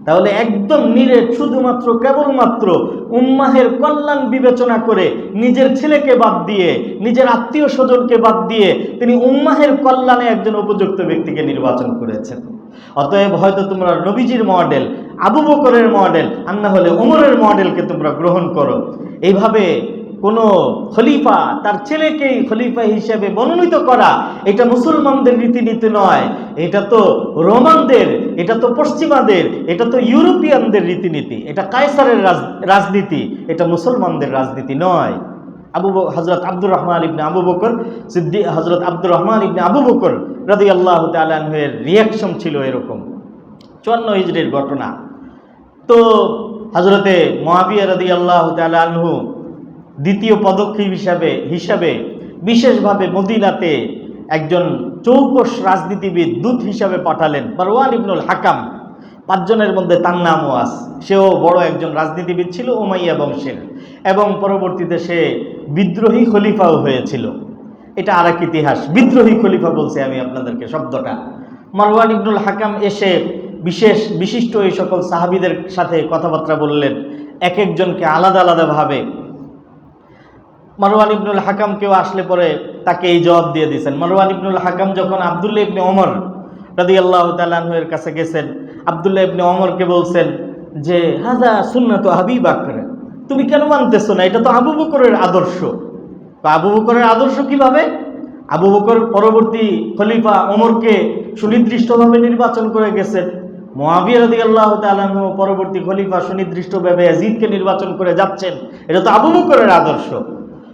তাহলে একদম নিরেট শুধুমাত্র কেবলমাত্র উম্মাহের কল্যাণ বিবেচনা করে নিজের ছেলেকে বাদ দিয়ে, নিজের আত্মীয় স্বজনকে বাদ দিয়ে তিনি উম্মাহের কল্যাণে একজন উপযুক্ত ব্যক্তিকে নির্বাচন করেছেন। অতএব হয়তো তোমরা নবীজির মডেল, আবু বকরের মডেল, আর না হলে ওমরের মডেলকে তোমরা গ্রহণ করো। এইভাবে কোনো খলিফা তার ছেলেকেই খলিফা হিসেবে মনোনীত করা, এটা মুসলমানদের রীতিনীতি নয়, এটা তো রোমানদের, এটা তো পশ্চিমাদের, এটা তো ইউরোপিয়ানদের রীতিনীতি, এটা কায়সারের রাজনীতি, এটা মুসলমানদের রাজনীতি নয়। হযরত আব্দুর রহমান ইবনে আবু বকর সিদ্দিক, হযরত আব্দুর রহমান ইবনে আবু বকর রাদিয়াল্লাহু তাআলা আনহুর রিয়াকশন ছিল এরকম। 54 হিজরির ঘটনা। তো হযরতে মুআবিয়া রাদিয়াল্লাহু তাআলা আনহু দ্বিতীয় পদক্ষেপ হিসাবে বিশেষভাবে মদিনাতে একজন চৌকস রাজনীতিবিদ দূত হিসাবে পাঠালেন, মারওয়ান ইবনুল হাকাম। 5 জনের মধ্যে তার নামও আছে। সেও বড় একজন রাজনীতিবিদ ছিল, উমাইয়া বংশের, এবং পরবর্তীতে সে বিদ্রোহী খলিফাও হয়েছিল। এটা আরেক ইতিহাস। বিদ্রোহী খলিফা বলছি আমি আপনাদেরকে শব্দটা। মারওয়ান ইবনুল হাকাম এসে বিশিষ্ট এই সকল সাহাবীদের সাথে কথাবার্তা বললেন, এক একজনকে আলাদা আলাদাভাবে। মারওয়ান ইবনুল হাকাম কেউ আসলে পরে তাকে এই জবাব দিয়ে দিয়েছেন। মারওয়ান ইবনুল হাকাম যখন আব্দুল্লাহ ইবনে ওমর রাদিয়াল্লাহু তাআলা আনহু এর কাছে গেছেন, আব্দুল্লাহ ইবনে ওমরকে বলছেন যে হাযা সুন্নাতু আবি বকর, তুমি কেন মানতেছো না? এটা তো আবু বকরের আদর্শ। তো আবু বকরের আদর্শ কিভাবে? আবু বকর পরবর্তী খলিফা ওমরকে সুনির্দিষ্টভাবে নির্বাচন করে গেছেন। মুআবিয়া রাদিয়াল্লাহু তাআলা আনহু পরবর্তী খলিফা সুনির্দিষ্টভাবে ইয়াজিদকে নির্বাচন করে যাচ্ছেন। এটা তো আবু বকরের আদর্শ।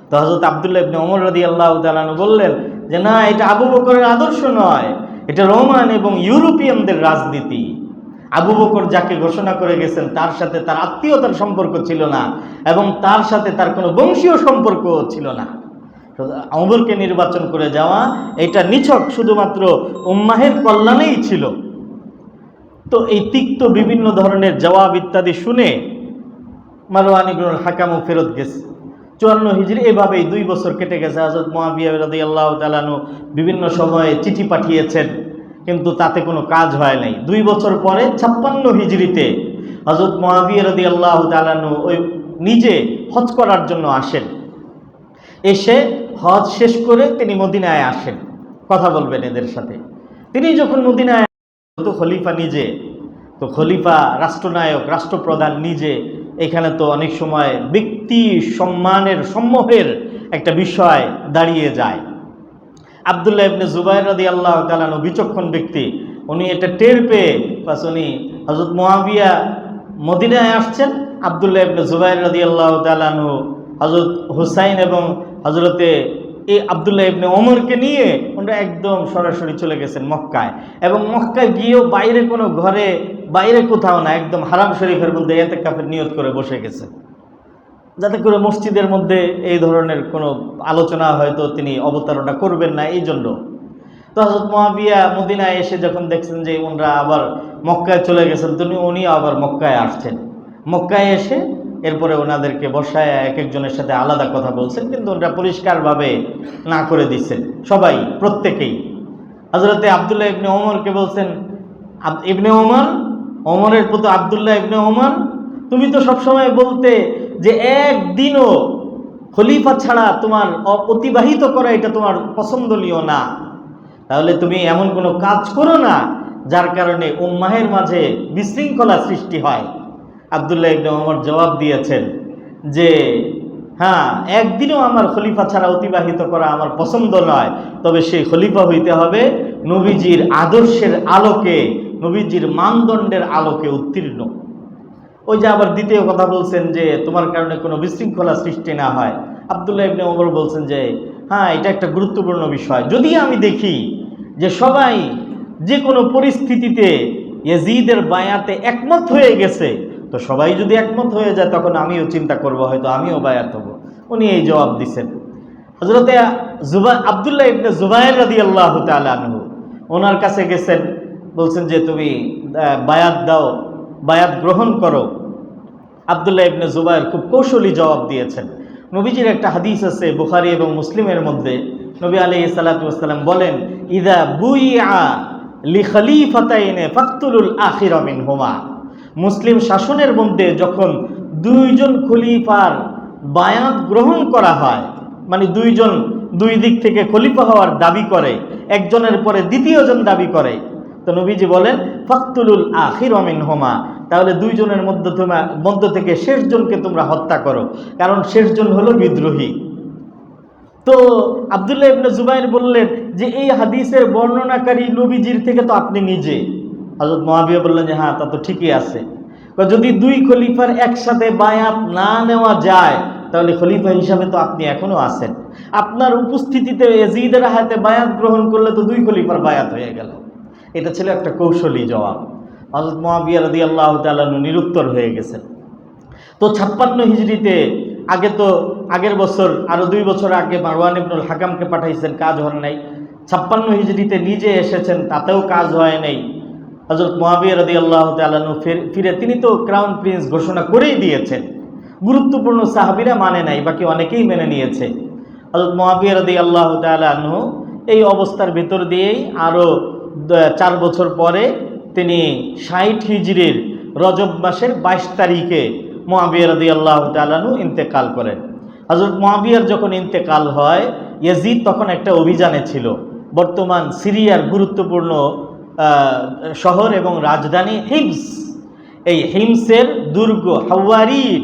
তো হযরত আব্দুল্লাহ ইবনে ওমর রাদিয়াল্লাহু তাআলা আনহু বললেন যে না, এটা আবু বকরের আদর্শ নয়, এটা রোমান এবং ইউরোপিয়ানদের রাজনীতি। আবু বকর যাকে ঘোষণা করে গেছেন তার সাথে তার আত্মীয়তার সম্পর্ক ছিল না, এবং তার সাথে তার কোনো বংশীয় সম্পর্ক ছিল না। ওমরকে নির্বাচন করে যাওয়া এটা নিছক শুধুমাত্র উম্মাহের কল্যাণেই ছিল। তো এই তিক্ত বিভিন্ন ধরনের জবাব ইত্যাদি শুনে মারওয়ান ইবনুল হাকামও ফেরত গেছে। 54 হিজরি এভাবেই 2 বছর কেটে গেছে। হযরত মুআবিয়া রাদিয়াল্লাহু তাআলা আনহু বিভিন্ন সময়ে চিঠি পাঠিয়েছেন, কিন্তু তাতে কোনো কাজ হয় নাই। 2 বছর পরে 56 হিজরিতে হযরত মুআবিয়া রাদিয়াল্লাহু তাআলা আনহু ওই নিজে হজ করার জন্য আসেন। এসে হজ শেষ করে তিনি মদিনায় আসেন, কথা বলবেন এদের সাথে। তিনি যখন মদিনায়, তো খলিফা নিজে, তো খলিফা রাষ্ট্রনায়ক, রাষ্ট্রপ্রধান নিজে, এখানে তো অনেক সময় ব্যক্তি সম্মানের সম্মোহের একটা বিষয় দাঁড়িয়ে যায়। আব্দুল্লাহ ইবনে জুবাইর রাদিয়াল্লাহু তাআলা আনহু বিচক্ষণ ব্যক্তি, উনি এটা টের পেয়ে বাস উনি হযরত মুআবিয়া মদিনায় আসছেন, আব্দুল্লাহ ইবনে জুবাইর রাদিয়াল্লাহু তাআলা আনহু হযরত হুসাইন এবং হযরতে এই আব্দুল্লাহ ইবনে ওমরকে নিয়ে ওনারা একদম সরাসরি চলে গেছেন মক্কায়। এবং মক্কায় গিয়েও বাইরে কোনো ঘরে, বাইরে কোথাও না, একদম হারাম শরীফের মধ্যে ইতিকাফের নিয়ত করে বসে গেছে, যাতে করে মসজিদের মধ্যে এই ধরনের কোনো আলোচনা হয়তো তিনি অবতারণা করবেন না, এই জন্য। তো হযরত মুআবিয়া মদিনায় এসে যখন দেখছেন যে ওনারা আবার মক্কায় চলে গেছেন, উনি আবার মক্কায় আসছেন। মক্কায় এসে এরপরে ওনাদেরকে বসায় এক একজনের সাথে আলাদা কথা বলছেন, কিন্তু ওনারা পরিষ্কারভাবে না করে দিচ্ছেন সবাই, প্রত্যেকেই। হযরতে আব্দুল্লাহ ইবনে ওমরকে বলছেন, ইবনে ওমর, ওমরের পুত্র আব্দুল্লাহ ইবনে ওমর, তুমি তো সবসময় বলতে যে একদিনও খলিফা ছাড়া তোমার অতিবাহিত করা এটা তোমার পছন্দনীয় না, তাহলে তুমি এমন কোনো কাজ করো না যার কারণে উম্মাহের মাঝে বিশৃঙ্খলা সৃষ্টি হয়। আব্দুল্লাহ ইবনে ওমর জবাব দিয়েছেন যে হ্যাঁ, একদিনও আমার খলিফা ছাড়া অতিবাহিত করা আমার পছন্দ নয়, তবে সেই খলিফা হইতে হবে নবীজির আদর্শের আলোকে, নবীজির মানদণ্ডের আলোকে উত্তীর্ণ। ওই যে আবার দ্বিতীয় কথা বলছেন যে তোমার কারণে কোনো বিশৃঙ্খলা সৃষ্টি না হয়। আব্দুল্লাহ ইবনে ওমর বলছেন যে হ্যাঁ, এটা একটা গুরুত্বপূর্ণ বিষয়। যদি আমি দেখি যে সবাই যে কোনো পরিস্থিতিতে ইয়াজিদের বায়াতে একমত হয়ে গেছে, তো সবাই যদি একমত হয়ে যায় তখন আমিও চিন্তা করব, হয়তো আমিও বায়াত হব। উনি এই জবাব দিচ্ছেন। হযরতে আব্দুল্লাহ ইবনে জুবাইর রাদিয়াল্লাহু তাআলা আনহু ওনার কাছে গেছেন, বলছেন যে তুমি বায়াত দাও, বায়াত গ্রহণ করো। আব্দুল্লাহ ইবনে জুবাইর খুব কৌশলী জবাব দিয়েছেন। নবীজির একটা হাদিস আছে বুখারী এবং মুসলিমের মধ্যে, নবী আলাইহিস সালাতু ওয়াস সালাম বলেন, ইযা বুইআ লিখলিফাতাইনি ফাকতুলুল আখিরা মিনহুমা, মুসলিম শাসনের মধ্যে যখন দুইজন খলিফার বায়াত গ্রহণ করা হয়, মানে দুইজন দুই দিক থেকে খলিফা হওয়ার দাবি করে, একজনের পরে দ্বিতীয়জন দাবি করে, তো নবীজি বলেন ফাকতুলুল আখির মিনহুমা, তাহলে দুইজনের মধ্য থেকে শেষজনকে তোমরা হত্যা করো, কারণ শেষজন হলো বিদ্রোহী। তো আব্দুল্লাহ ইবনে জুবাইর বললেন যে এই হাদিসের বর্ণনাকারী নবীজির থেকে তো আপনি নিজে। হযরত মুআবিয়া বললেন যে হ্যাঁ, তা তো ঠিকই আছে। যদি দুই খলিফার একসাথে বায়াত না নেওয়া যায়, তাহলে খলিফা হিসাবে তো আপনি এখনো আছেন। আপনার উপস্থিতিতে ইয়াজিদের হাতে বায়াত গ্রহণ করলে তো দুই খলিফার বায়াত হয়ে গেল। এটা ছিল একটা কৌশলী জবাব। হযরত মুআবিয়া রাদিয়াল্লাহু তাআলা নিরুত্তর হয়ে গেছেন। তো 56 হিজরিতে আগের বছর আরো 2 বছর আগে মারওয়ান ইবনুল হাকামকে পাঠাইছেন, কাজ হয় নাই। 56 হিজরিতে নিজে এসেছেন, তাতেও কাজ হয় নাই। হযরত মুআবিয়া রাদিয়াল্লাহু তাআলা ফিরে তিনি তো ক্রাউন প্রিন্স ঘোষণা করেই দিয়েছেন, গুরুত্বপূর্ণ সাহাবীরা মানে নাই, বাকি অনেকেই মেনে নিয়েছে। হযরত মুআবিয়া রাদিয়াল্লাহু তাআলা আনহু এই অবস্থার ভিতর দিয়েই আরো 4 বছর পরে তিনি 60 হিজরির রজব মাসের 22 তারিখে মুআবিয়া রাদিয়াল্লাহু তাআলা আনহু ইন্তেকাল করেন। হযরত মুআবিয়ার যখন ইন্তেকাল হয়, ইয়াজিদ তখন একটা অভিযানে ছিল। বর্তমান সিরিয়ার গুরুত্বপূর্ণ শহর এবং রাজধানী হিমস, এই হিমসের দুর্গ হাওয়ারির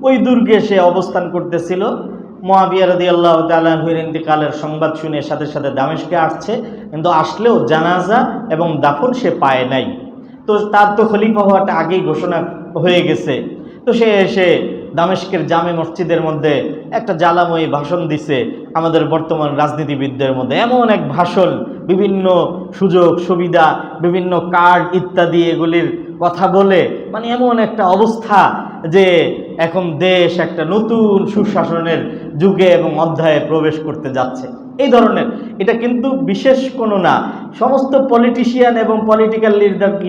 ওই দুর্গে সে অবস্থান করতেছিল। মুআবিয়া রাদিয়াল্লাহু তাআলা আনহুর ইন্তেকালের সংবাদ শুনে সাথে সাথে দামেস্কে আসছে, কিন্তু আসলেও জানাজা এবং দাফন সে পায় নাই। তো তার তো খলিফা হওয়াটা আগেই ঘোষণা হয়ে গেছে। তো সে এসে দামেস্কের জামে মসজিদের মধ্যে একটা জ্বালাময়ী ভাষণ দিছে। আমাদের বর্তমান রাজনীতিবিদদের মধ্যে এমন এক ভাষণ, বিভিন্ন সুযোগ সুবিধা, বিভিন্ন কার্ড ইত্যাদি এগুলির কথা বলে, মানে এমন একটা অবস্থা যে এখন দেশ একটা নতুন সুশাসনের যুগে এবং অধ্যায়ে প্রবেশ করতে যাচ্ছে। এই ধরনের, এটা কিন্তু বিশেষ কোনো না, সমস্ত পলিটিশিয়ান এবং পলিটিক্যাল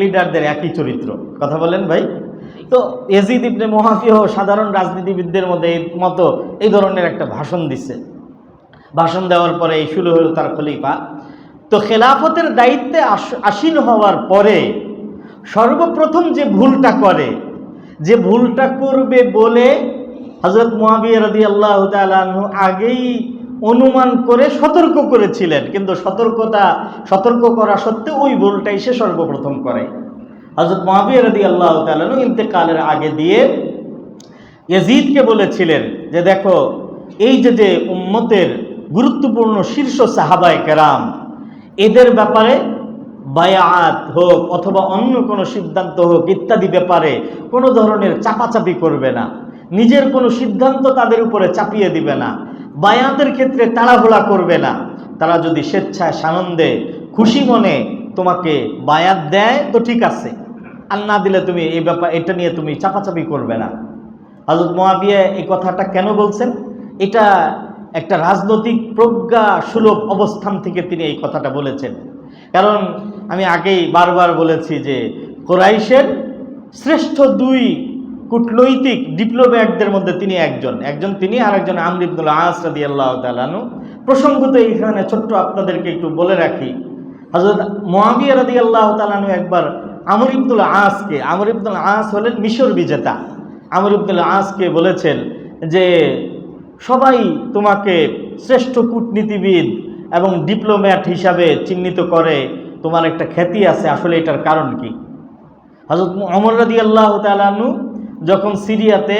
লিডারদের একই চরিত্র। কথা বলেন ভাই? তো ইয়াজিদ ইবনে মুআবিয়া সাধারণ রাজনীতিবিদদের মধ্যে এই ধরনের একটা ভাষণ দিছে। ভাষণ দেওয়ার পরে এই শুরু হলো তার খলিফা। তো খেলাফতের দায়িত্বে আসীন হওয়ার পরে সর্বপ্রথম যে ভুলটা করবে বলে হযরত মুআবিয়া রাদিয়াল্লাহু তাআলা আনহু আগেই অনুমান করে সতর্ক করেছিলেন, কিন্তু সতর্ক করা সত্ত্বেও ওই ভুলটাই সে সর্বপ্রথম করে। হযরত মুআবিয়া রাদিয়াল্লাহু তাআলা আনহু ইন্তেকালের আগে দিয়ে ইয়াজিদকে বলেছিলেন যে দেখো, এই যে উম্মতের গুরুত্বপূর্ণ শীর্ষ সাহাবায়ে কেরাম, এদের ব্যাপারে বায়াত হোক অথবা অন্য কোনো সিদ্ধান্ত হোক ইত্যাদি ব্যাপারে কোনো ধরনের চাপাচাপি করবে না, নিজের কোনো সিদ্ধান্ত তাদের উপরে চাপিয়ে দিবে না, বায়াতের ক্ষেত্রে তাড়াহুড়া করবে না। তারা যদি স্বেচ্ছায় সানন্দে খুশি মনে তোমাকে বায়াত দেয় তো ঠিক আছে, আর না দিলে তুমি এটা নিয়ে তুমি চাপাচাপি করবে না। হযরত মুআবিয়া এই কথাটা কেন বলছেন? এটা একটা রাজনৈতিক প্রজ্ঞা সুলভ অবস্থান থেকে তিনি এই কথাটা বলেছেন। কারণ আমি আগেই বারবার বলেছি যে কুরাইশের শ্রেষ্ঠ 2 কূটনৈতিক ডিপ্লোম্যাটদের মধ্যে তিনি একজন তিনি, আর একজন আমর ইবনুল আস রাদিয়াল্লাহু তাআলা আনহু। প্রসঙ্গত এইখানে ছোট্ট আপনাদেরকে একটু বলে রাখি, হযরত মুআবিয়া রাদিয়াল্লাহু তাআলা আনহু একবার আমর ইবনুল আস হলেন মিশর বিজেতা। আমর ইবনুল আসকে বলেছেন যে সবাই তোমাকে শ্রেষ্ঠ কূটনীতিবিদ এবং ডিপ্লোম্যাট হিসাবে চিহ্নিত করে, তোমার একটা খ্যাতি আছে, আসলে এটার কারণ কি? হযরত ওমর রাদিয়াল্লাহু তাআলা আনহু যখন সিরিয়াতে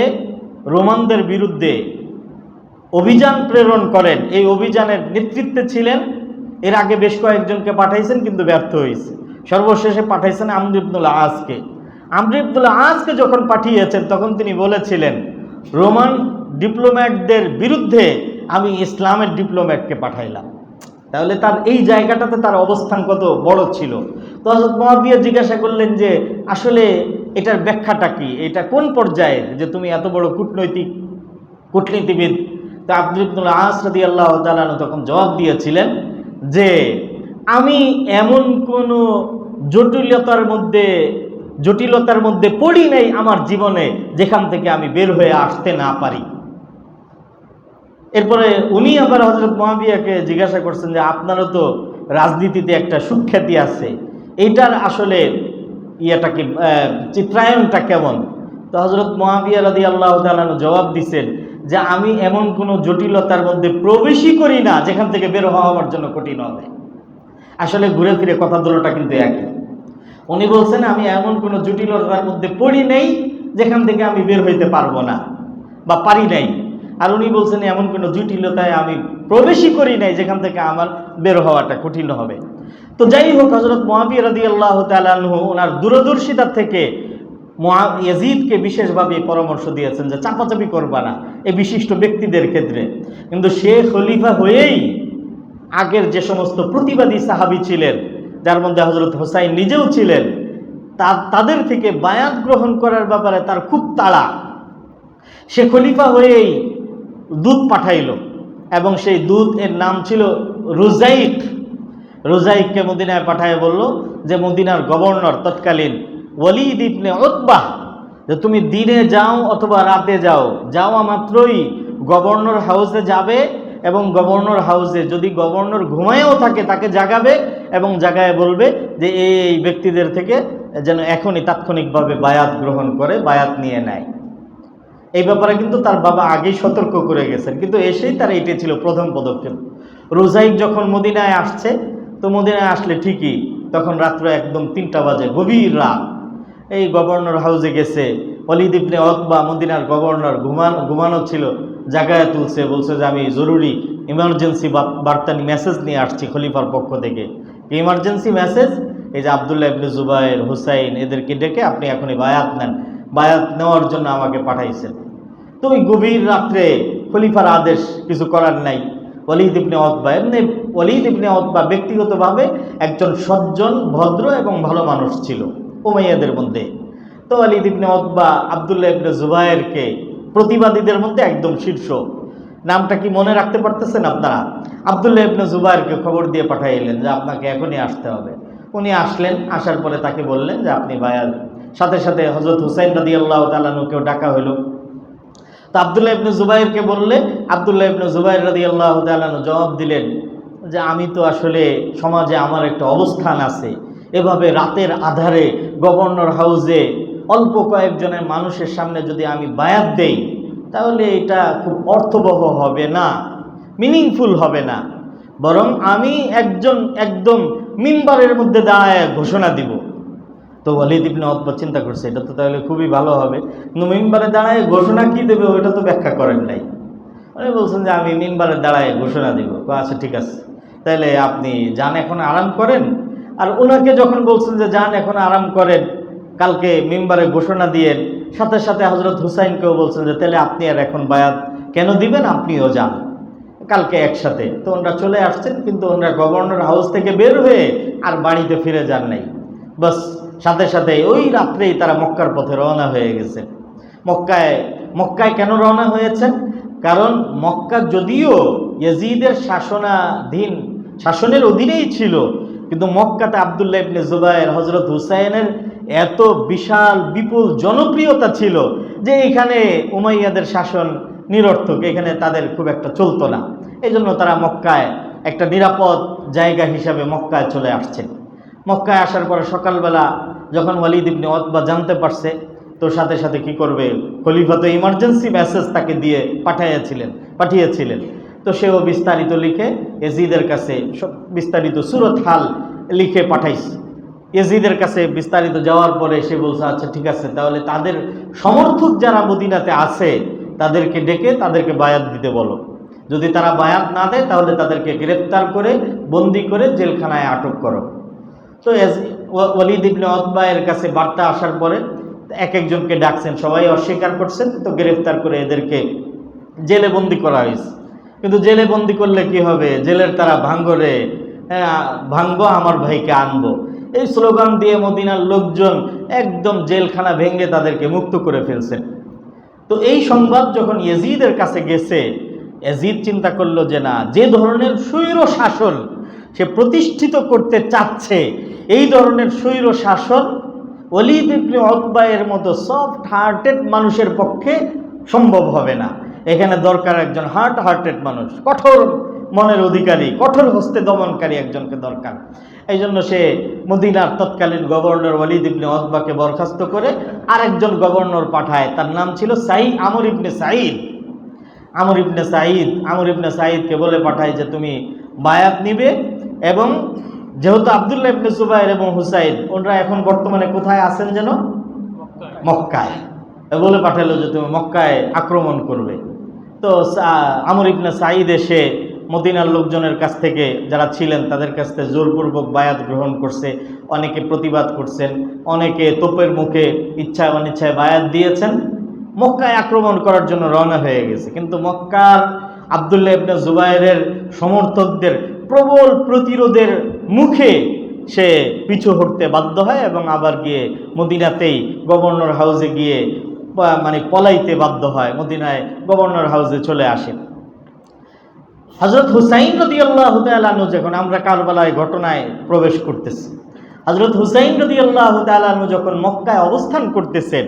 রোমানদের বিরুদ্ধে অভিযান প্রেরণ করেন, এই অভিযানের নেতৃত্বে ছিলেন, এর আগে বেশ কয়েকজনকে পাঠাইছেন কিন্তু ব্যর্থ হয়েছে, সর্বশেষে পাঠাইছেন আমর ইবনুল আসকে। আমর ইবনুল আসকে যখন পাঠিয়েছেন তখন তিনি বলেছিলেন, রোমান ডিপ্লোম্যাটদের বিরুদ্ধে আমি ইসলামের ডিপ্লোম্যাটকে পাঠাইলাম। তাহলে তার এই জায়গাটাতে তার অবস্থান কত বড় ছিল। তো হযরত মুআবিয়া জিজ্ঞাসা করলেন যে আসলে এটার ব্যাখ্যাটা কি, এটা কোন পর্যায়ের যে তুমি এত বড় কূটনীতিবিদ? তো আব্দুল ইবনুল আস রাদিয়াল্লাহু তাআলা আনহু তখন জবাব দিয়েছিলেন যে আমি এমন কোনো জটিলতার মধ্যে পড়ি নাই আমার জীবনে যেখান থেকে আমি বের হয়ে আসতে না পারি। এরপরে উনি আবার হযরত মুআবিয়াকে জিজ্ঞাসা করছেন যে আপনারও তো রাজনীতিতে একটা সুখ্যাতি আছে, এইটার আসলে ইয়াটাকে চিত্রায়নটা কেমন। তো হযরত মুআবিয়া রাদিয়াল্লাহু তাআলা জবাব দিচ্ছেন যে আমি এমন কোনো জটিলতার মধ্যে প্রবেশই করি না যেখান থেকে বের হওয়া আমার জন্য কঠিন হবে। আসলে ঘুরে ফিরে কথা দুটোটা কিন্তু একই। উনি বলছেন আমি এমন কোনো জটিলতার মধ্যে পড়ি নেই যেখান থেকে আমি বের হইতে পারবো না বা পারি নাই, আর উনি বলছেন এমন কোনো জটিলতায় আমি প্রবেশই করি নাই যেখান থেকে আমার বের হওয়াটা কঠিন হবে। তো যাই হোক, হযরত মুআবিয়া রাদিয়াল্লাহু তাআলা আনহু ওনার দূরদর্শিতা থেকে ইয়াজিদকে বিশেষভাবে পরামর্শ দিয়েছেন যে চাপাচাপি করবা না এই বিশিষ্ট ব্যক্তিদের ক্ষেত্রে। কিন্তু সে খলিফা হয়েই আগের যে সমস্ত প্রতিবাদী সাহাবী ছিলেন, যার মধ্যে হযরত হুসাইন নিজেও ছিলেন, তাদের থেকে বায়াত গ্রহণ করার ব্যাপারে তার খুব তাড়া। সে খলিফা হয়েই দূত পাঠাইল এবং সেই দূত এর নাম ছিল রুজাইক। রুজাইককে মদিনায় পাঠায় বলল যে মদিনার গভর্নর তৎকালীন ওয়ালিদ ইবনে উতবাহ, যে তুমি দিনে যাও অথবা রাতে যাও, যাওয়া মাত্রই গভর্নর হাউসে যাবে এবং গভর্নর হাউসে যদি গভর্নর ঘুমায়ও থাকে তাকে জাগাবে এবং জাগায় বলবে যে এই ব্যক্তিদের থেকে যেন এখনই তাৎক্ষণিকভাবে বায়াত গ্রহণ করে, বায়াত নিয়ে নেয়। এই ব্যাপারে কিন্তু তার বাবা আগেই সতর্ক করে গেছেন, কিন্তু এসেই তার এটি ছিল প্রথম পদক্ষেপ। রুজাইক যখন মদিনায় আসছে, তো মদিনায় আসলে ঠিকই তখন রাত্র একদম 3টা বাজে, গভীর রাত। এই গভর্নর হাউসে গেছে, ওয়ালিদ ইবনে উতবা মদিনার গভর্নর ঘুমানো ছিল, জাগায় তুলছে, বলছে যে আমি জরুরি ইমার্জেন্সি বার্তানি মেসেজ নিয়ে আসছি খলিফার পক্ষ থেকে। ইমার্জেন্সি মেসেজ, এই যে আব্দুল্লাহ ইবনে জুবায়ের, হুসাইন এদেরকে ডেকে আপনি এখনই বায়াত নেন, বায়াত নেওয়ার জন্য আমাকে পাঠাইছেন। তো ওই গভীর রাত্রে খলিফার আদেশ, কিছু করার নাই। ওয়ালিদ ইবনে উতবা, এমনি ওয়ালিদ ইবনে উতবা ব্যক্তিগতভাবে একজন সজ্জন, ভদ্র এবং ভালো মানুষ ছিল উমাইয়াদের মধ্যে। তো ওয়ালিদ ইবনে উতবা আব্দুল্লাহ ইবনে জুবায়েরকে প্রতিবাদীদের মধ্যে একদম শীর্ষ, নামটা কি মনে রাখতে পারতেছেন আপনারা? আব্দুল্লাহ ইবনে জুবায়েরকে খবর দিয়ে পাঠাইলেন যে আপনাকে এখনই আসতে হবে। উনি আসলেন, আসার পরে তাকে বললেন যে আপনি বায়াত। সাথে সাথে হযরত হুসাইন রাদিয়াল্লাহু তাআলা আনহুকেও ডাকা হলো। তো আব্দুল্লাহ ইবনে জুবায়েরকে বললে আব্দুল্লাহ ইবনে জুবায়ের রাদিয়াল্লাহু তাআলা আনহু জবাব দিলেন যে আমি তো আসলে সমাজে আমার একটা অবস্থান আছে, এভাবে রাতের আধারে গভর্নর হাউসে অল্প কয়েকজনের মানুষের সামনে যদি আমি বায়াত দেই তাহলে এটা খুব অর্থবহ হবে না, মিনিংফুল হবে না। বরং আমি একদম মিম্বারের মধ্যে দাঁড়ায় ঘোষণা দিব। তো ওয়ালিদ ইবনে উতবা চিন্তা করছে এটা তো তাহলে খুবই ভালো হবে, কিন্তু মিম্বারে দাঁড়ায় ঘোষণা কি দেবে ওইটা তো ব্যাখ্যা করেন নাই। উনি বলছেন যে আমি মিম্বারে দাঁড়ায় ঘোষণা দিব। আচ্ছা ঠিক আছে, তাহলে আপনি যান এখন আরাম করেন। আর ওনাকে যখন বলছেন যে যান এখন আরাম করেন, কালকে মিম্বারে ঘোষণা দিয়েন, সাথে সাথে হযরত হুসাইনকেও বলছেন যে তাহলে আপনি আর এখন বায়াত কেন দিবেন, আপনিও যান কালকে একসাথে। তো ওনারা চলে আসছেন, কিন্তু ওনারা গভর্নর হাউস থেকে বের হয়ে আর বাড়িতে ফিরে যান নাই। বাস সাথে সাথে ওই রাত্রেই তারা মক্কার পথে রওনা হয়ে গেছে। মক্কায় কেন রওনা হয়েছেন? কারণ মক্কা যদিও ইয়াজিদের শাসনের অধীনেই ছিল, কিন্তু মক্কাতে আব্দুল্লাহ ইবনে জুবায়ের, হযরত হুসাইনের এত বিশাল বিপুল জনপ্রিয়তা ছিল যে এখানে উমাইয়াদের শাসন নিরর্থক, এখানে তাদের খুব একটা চলতো না। এই জন্য তারা মক্কায় একটা নিরাপদ জায়গা হিসাবে মক্কায় চলে আসছে। মক্কায় আসার পরে সকালবেলা যখন ওয়ালিদ ইবনে উতবা জানতে পারছে, তো সাথে সাথে কি করবে, খলিফা তো ইমার্জেন্সি মেসেজ তাকে দিয়ে পাঠিয়েছিলেন। তো সেও বিস্তারিত লিখে ইয়াজিদের কাছে সব বিস্তারিত সূরত হাল লিখে পাঠাইছে। ইয়াজিদের কাছে বিস্তারিত যাওয়ার পরে সে বলছে আচ্ছা ঠিক আছে, তাহলে তাদের সমর্থক যারা মদিনাতে আছে তাদেরকে ডেকে তাদেরকে বায়াত দিতে বলো। যদি তারা বায়াত না দেয় তাহলে তাদেরকে গ্রেফতার করে বন্দি করে জেলখানায় আটক করো। তো ওয়ালিদ ইবনে উতবা এর কাছে বার্তা আসার পরে এক একজনকে ডাকছেন, সবাই অস্বীকার করছেন। তো গ্রেফতার করে এদেরকে জেলে বন্দি করা হয়েছে। কিন্তু জেলে বন্দি করলে কি হবে, জেলের তারা ভাঙ্গরে ভাঙ্গো আমার ভাইকে আনবো, এই স্লোগান দিয়ে মদিনার লোকজন একদম জেলখানা ভেঙে তাদেরকে মুক্ত করে ফেলছেন। তো এই সংবাদ যখন ইয়াজিদের কাছে গেছে, ইয়াজিদ চিন্তা করলো যে না, যে ধরনের স্বৈর শাসন সে প্রতিষ্ঠিত করতে চাচ্ছে, এই ধরনের স্বৈর শাসন ওয়ালিদ ইবনে উতবা এর মতো সফট হার্টেড মানুষের পক্ষে সম্ভব হবে না। এখানে দরকার একজন হার্টেড মানুষ, কঠোর মনের অধিকারী, কঠোর হস্তে দমনকারী একজনকে দরকার। এই জন্য সে মদিনার তৎকালীন গভর্নর ওয়ালিদ ইবনে উতবাকে বরখাস্ত করে আরেকজন গভর্নর পাঠায়, তার নাম ছিল আমর ইবনে সাঈদ। আমর ইবনে সাঈদকে বলে পাঠায় যে তুমি বায়াত নিবে, এবং যেহেতু আব্দুল্লাহ ইবনে জুবাইর এবং হুসাইন ওনারা এখন বর্তমানে কোথায় আছেন যেন, মক্কায়, বলে পাঠালো যে তুমি মক্কায় আক্রমণ করবে। তো আমর ইবনে সাঈদ এসে মদিনার লোকজনের কাছ থেকে, যারা ছিলেন তাদের কাছ থেকে জোরপূর্বক বায়াত গ্রহণ করছে। অনেকে প্রতিবাদ করছেন, অনেকে তোপের মুখে ইচ্ছায় অনিচ্ছায় বায়াত দিয়েছেন। মক্কায় আক্রমণ করার জন্য রওনা হয়ে গেছে, কিন্তু মক্কার আব্দুল্লাহ ইবনে জুবাইরের সমর্থকদের প্রবল প্রতিরোধের মুখে সে পিছু হটতে বাধ্য হয় এবং আবার গিয়ে মদিনাতেই গভর্নর হাউসে গিয়ে পলাইতে বাধ্য হয়, মদিনায় গভর্নর হাউসে চলে আসেন। হযরত হুসাইন রাদিয়াল্লাহু তাআলা আনহু, যখন আমরা কারবালায় ঘটনায় প্রবেশ করতেছি, হযরত হুসাইন রাদিয়াল্লাহু তাআলা আনহু যখন মক্কায় অবস্থান করতেছেন,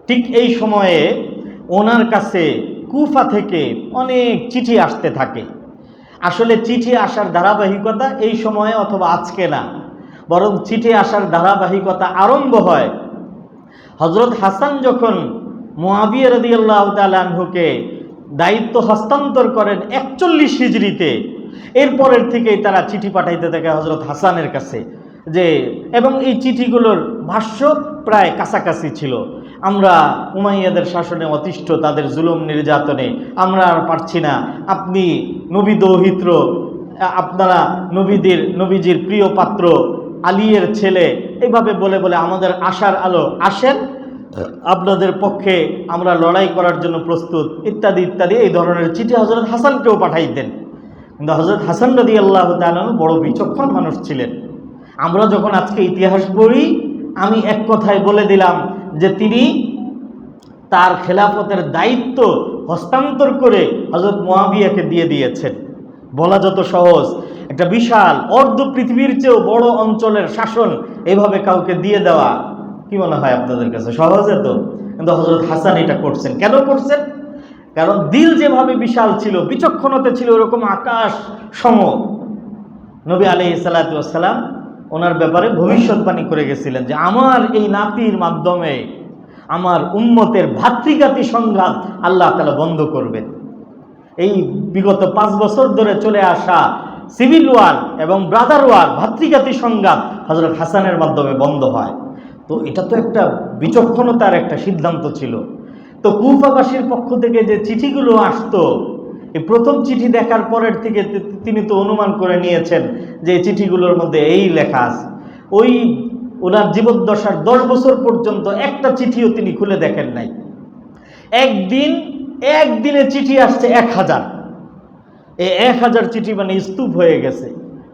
ঠিক এই সময়ে ওনার কাছে কুফা থেকে অনেক চিঠি আসতে থাকে। আসলে চিঠি আসার ধারাবাহিকতা এই সময়ে অথবা আজকে না, বরং চিঠি আসার ধারাবাহিকতা আরম্ভ হয় হযরত হাসান যখন মুআবিয়া রাদিয়াল্লাহু তাআলা আনহুকে দায়িত্ব হস্তান্তর করেন 41 হিজরিতে। এরপরের থেকেই তারা চিঠি পাঠাইতে থাকে হযরত হাসানের কাছে, যে এবং এই চিঠিগুলোর ভাষ্য প্রায় কাছাকাছি ছিল। আমরা উমাইয়াদের শাসনে অতিষ্ঠ, তাদের জুলুম নির্যাতনে আমরা আর পারছি না, আপনি নবী দৌহিত্র, আপনারা নবীজির প্রিয় পাত্র, আলীর ছেলে, এইভাবে বলে বলে আমাদের আশার আলো, আসেন আপনাদের পক্ষে আমরা লড়াই করার জন্য প্রস্তুত, ইত্যাদি ইত্যাদি এই ধরনের চিঠি হযরত হাসানকেও পাঠাইতেন। কিন্তু হযরত হাসান রাদিয়াল্লাহু তাআলা বড় বিচক্ষণ মানুষ ছিলেন। আমরা যখন আজকে ইতিহাস পড়ি, আমি এক কথায় বলে দিলাম যে তিনি তার খেলাফতের দায়িত্ব হস্তান্তর করে হযরত মুআবিয়াকে দিয়ে দিয়েছেন। বলা যত সহজ, একটা বিশাল অর্ধ পৃথিবীর চেয়েও বড় অঞ্চলের শাসন এভাবে কাউকে দিয়ে দেওয়া, কি মনে হয় আপনাদের কাছে সহজে? তো কিন্তু হযরত হাসান এটা করছেন। কেন করছেন? কারণ দিল যেভাবে বিশাল ছিল, বিচক্ষণতা ছিল ওরকম আকাশ সম। নবী আলাইহিস সালাতু ওয়াস সালাম ওনার ব্যাপারে ভবিষ্যৎবাণী করে গেছিলেন যে আমার এই নাতির মাধ্যমে আমার উম্মতের ভাতৃঘাতী সংঘাত আল্লাহ তাআলা বন্ধ করবেন। এই বিগত 5 বছর ধরে চলে আসা সিভিল ওয়ার এবং ব্রাদার ওয়ার, ভাতৃঘাতী সংঘাত হযরত হাসানের মাধ্যমে বন্ধ হয়। তো এটা তো একটা বিচক্ষণতার একটা সিদ্ধান্ত ছিল। তো কুফাবাসীর পক্ষ থেকে যে চিঠিগুলো আসতো, এই প্রথম চিঠি দেখার পরের থেকে তিনি তো অনুমান করে নিয়েছেন যে এই চিঠিগুলোর মধ্যে এই লেখা আছে। ওই ওনার জীবদ্দশার 10 বছর পর্যন্ত একটা চিঠিও তিনি খুলে দেখেন নাই। একদিনে চিঠি আসছে 1000। এই 1000 চিঠি মানে স্তূপ হয়ে গেছে।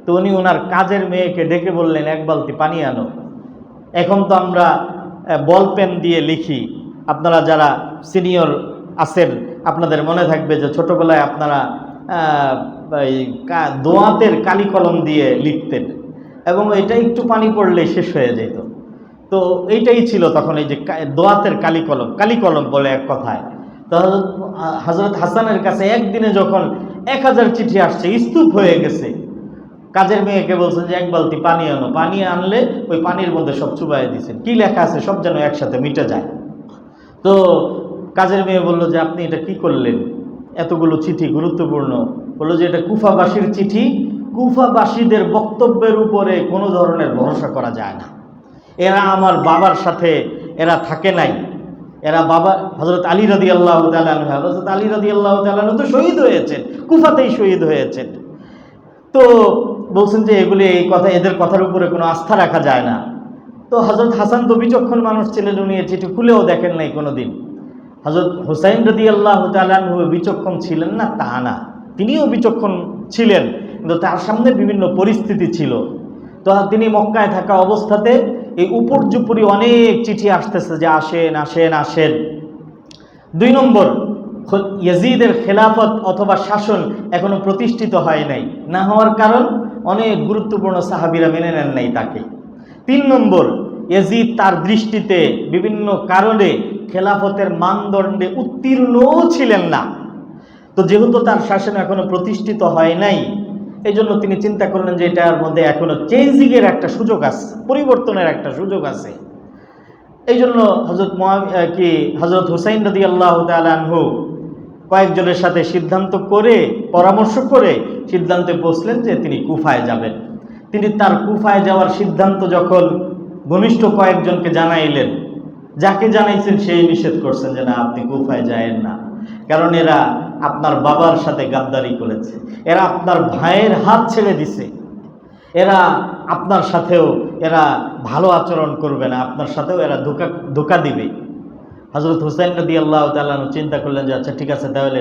তো উনি ওনার কাজের মেয়েকে ডেকে বললেন, 1 বালতি পানি আনো। এখন তো আমরা বল পেন দিয়ে লিখি, আপনারা যারা সিনিয়র আছেন আপনাদের মনে থাকবে যে ছোটবেলায় আপনারা দোয়াতের কালি কলম দিয়ে লিখতেন এবং এটা একটু পানি পড়লেই শেষ হয়ে যেত। তো এইটাই ছিল তখন, এই যে দোয়াতের কালি কলম বলে এক কথায়। তো হযরত হাসানের কাছে একদিনে যখন 1000 চিঠি আসছে, স্তূপ হয়ে গেছে, কাজের মেয়েকে বলছেন যে 1 বালতি পানি আনো। পানি আনলে ওই পানির মধ্যে সব চুবাইয়ে দিচ্ছেন, কি লেখা আছে সব যেন একসাথে মিটে যায়। তো কাজের মেয়ে বলল যে আপনি এটা কি করলেন, এতগুলো চিঠি গুরুত্বপূর্ণ। বললো যে এটা কুফাবাসীর চিঠি, কুফাবাসীদের বক্তব্যের উপরে কোনো ধরনের ভরসা করা যায় না। এরা আমার বাবার সাথে এরা থাকে নাই, এরা বাবা হযরত আলী রাদিয়াল্লাহু তাআলা আনহু, হযরত আলী রাদিয়াল্লাহু তাআলা আনহু তো শহীদ হয়েছেন, কুফাতেই শহীদ হয়েছেন। তো বলছেন যে এগুলি এই কথা, এদের কথার উপরে কোনো আস্থা রাখা যায় না। তো হযরত হাসান তো বিচক্ষণ মানুষ ছিলেন, উনি চিঠি খুলেও দেখেন নাই কোনোদিন। হযরত হুসাইন রাদিয়াল্লাহু তাআলা আনহু বিচক্ষণ ছিলেন না তা না, তিনিও বিচক্ষণ ছিলেন, কিন্তু তার সামনে বিভিন্ন পরিস্থিতি ছিল। তো তিনি মক্কায় থাকা অবস্থাতে এই উপর্যুপরি অনেক চিঠি আসতেছে যে আসেন আসেন আসেন। 2 নম্বর, ইয়াজিদের খেলাফত অথবা শাসন এখনো প্রতিষ্ঠিত হয় নাই, না হওয়ার কারণ অনেক গুরুত্বপূর্ণ সাহাবীরা মেনে নেন নাই তাকে। 3 নম্বর, ইয়াজিদ তার দৃষ্টিতে বিভিন্ন কারণে খেলাফতের মানদণ্ডে উত্তীর্ণও ছিলেন না। তো যেহেতু তার শাসন এখনো প্রতিষ্ঠিত হয় নাই, এই জন্য তিনি চিন্তা করলেন যে এটার মধ্যে এখনো চেঞ্জিংয়ের একটা সুযোগ আছে, পরিবর্তনের একটা সুযোগ আছে। এই জন্য হযরত হুসাইন রাদিয়াল্লাহু তাআলা আনহু কয়েকজনের সাথে সিদ্ধান্ত করে, পরামর্শ করে সিদ্ধান্তে পৌঁছলেন যে তিনি কুফায় যাবেন। তিনি তার কুফায় যাওয়ার সিদ্ধান্ত যখন ঘনিষ্ঠ কয়েকজনকে জানাইলেন, যাকে জানাইছেন সেই নিষেধ করছেন যে না, আপনি কুফায় যায়েন না, কারণ এরা আপনার বাবার সাথে গাদ্দারি করেছে, এরা আপনার ভাইয়ের হাত ছেড়ে দিছে, এরা আপনার সাথেও এরা ভালো আচরণ করবে না, আপনার সাথেও এরা ধোঁকা দিবে। হযরত হুসাইন রাদিয়াল্লাহু তাআলা চিন্তা করলেন যে আচ্ছা ঠিক আছে, তাহলে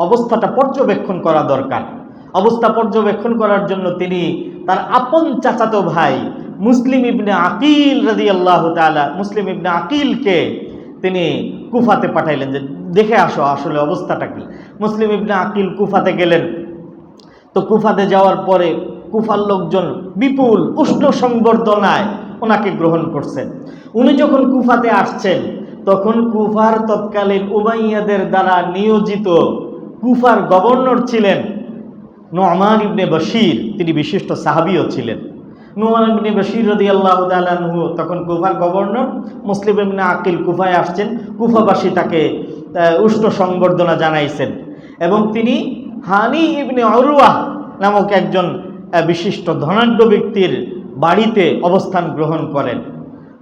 অবস্থাটা পর্যবেক্ষণ করা দরকার। অবস্থা পর্যবেক্ষণ করার জন্য তিনি তার আপন চাচাতো ভাই মুসলিম ইবনে আকিল রাদিয়াল্লাহু তাআলা, মুসলিম ইবনে আকিলকে তিনি কুফাতে পাঠাইলেন যে দেখে আসো আসলে অবস্থাটা কি। মুসলিম ইবনে আকিল কুফাতে গেলেন। তো কুফাতে যাওয়ার পরে কুফার লোকজন বিপুল উষ্ণ সংবর্ধনায় ওনাকে গ্রহণ করছেন। উনি যখন কুফাতে আসছেন তখন কুফার তৎকালীন উমাইয়াদের দ্বারা নিয়োজিত কুফার গভর্নর ছিলেন নু'মান ইবনে বশির, তিনি বিশিষ্ট সাহাবীও ছিলেন। নু'মান ইবনে বশির রাদিয়াল্লাহু তাআলা আনহু তখন কুফার গভর্নর। মুসলিম ইবনে আকিল কুফায় আসছেন, কুফাবাসী তাকে উষ্ণ সংবর্ধনা জানাইছেন এবং তিনি হানি ইবনে উরওয়া নামক একজন বিশিষ্ট ধনাঢ্য ব্যক্তির বাড়িতে অবস্থান গ্রহণ করেন।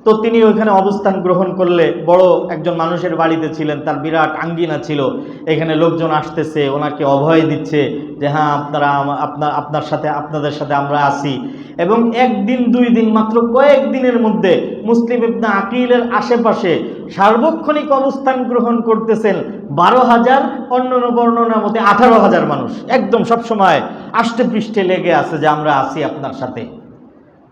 তো তিনি ওইখানে অবস্থান গ্রহণ করলে বড় একজন মানুষের বাড়িতে ছিলেন, তার বিরাট আঙ্গিনা ছিল, এখানে লোকজন আসতেছে, ওনাকে অভয় দিচ্ছে যে হ্যাঁ আপনারা আপনাদের সাথে আমরা আসি। এবং একদিন দুই দিন মাত্র কয়েকদিনের মধ্যে মুসলিম ইবনে আকিলের আশেপাশে সার্বক্ষণিক অবস্থান গ্রহণ করতেছেন 12,000, অন্য বর্ণনার মধ্যে 18,000 মানুষ, একদম সবসময় আষ্টে পৃষ্ঠে লেগে আছে যে আমরা আসি আপনার সাথে,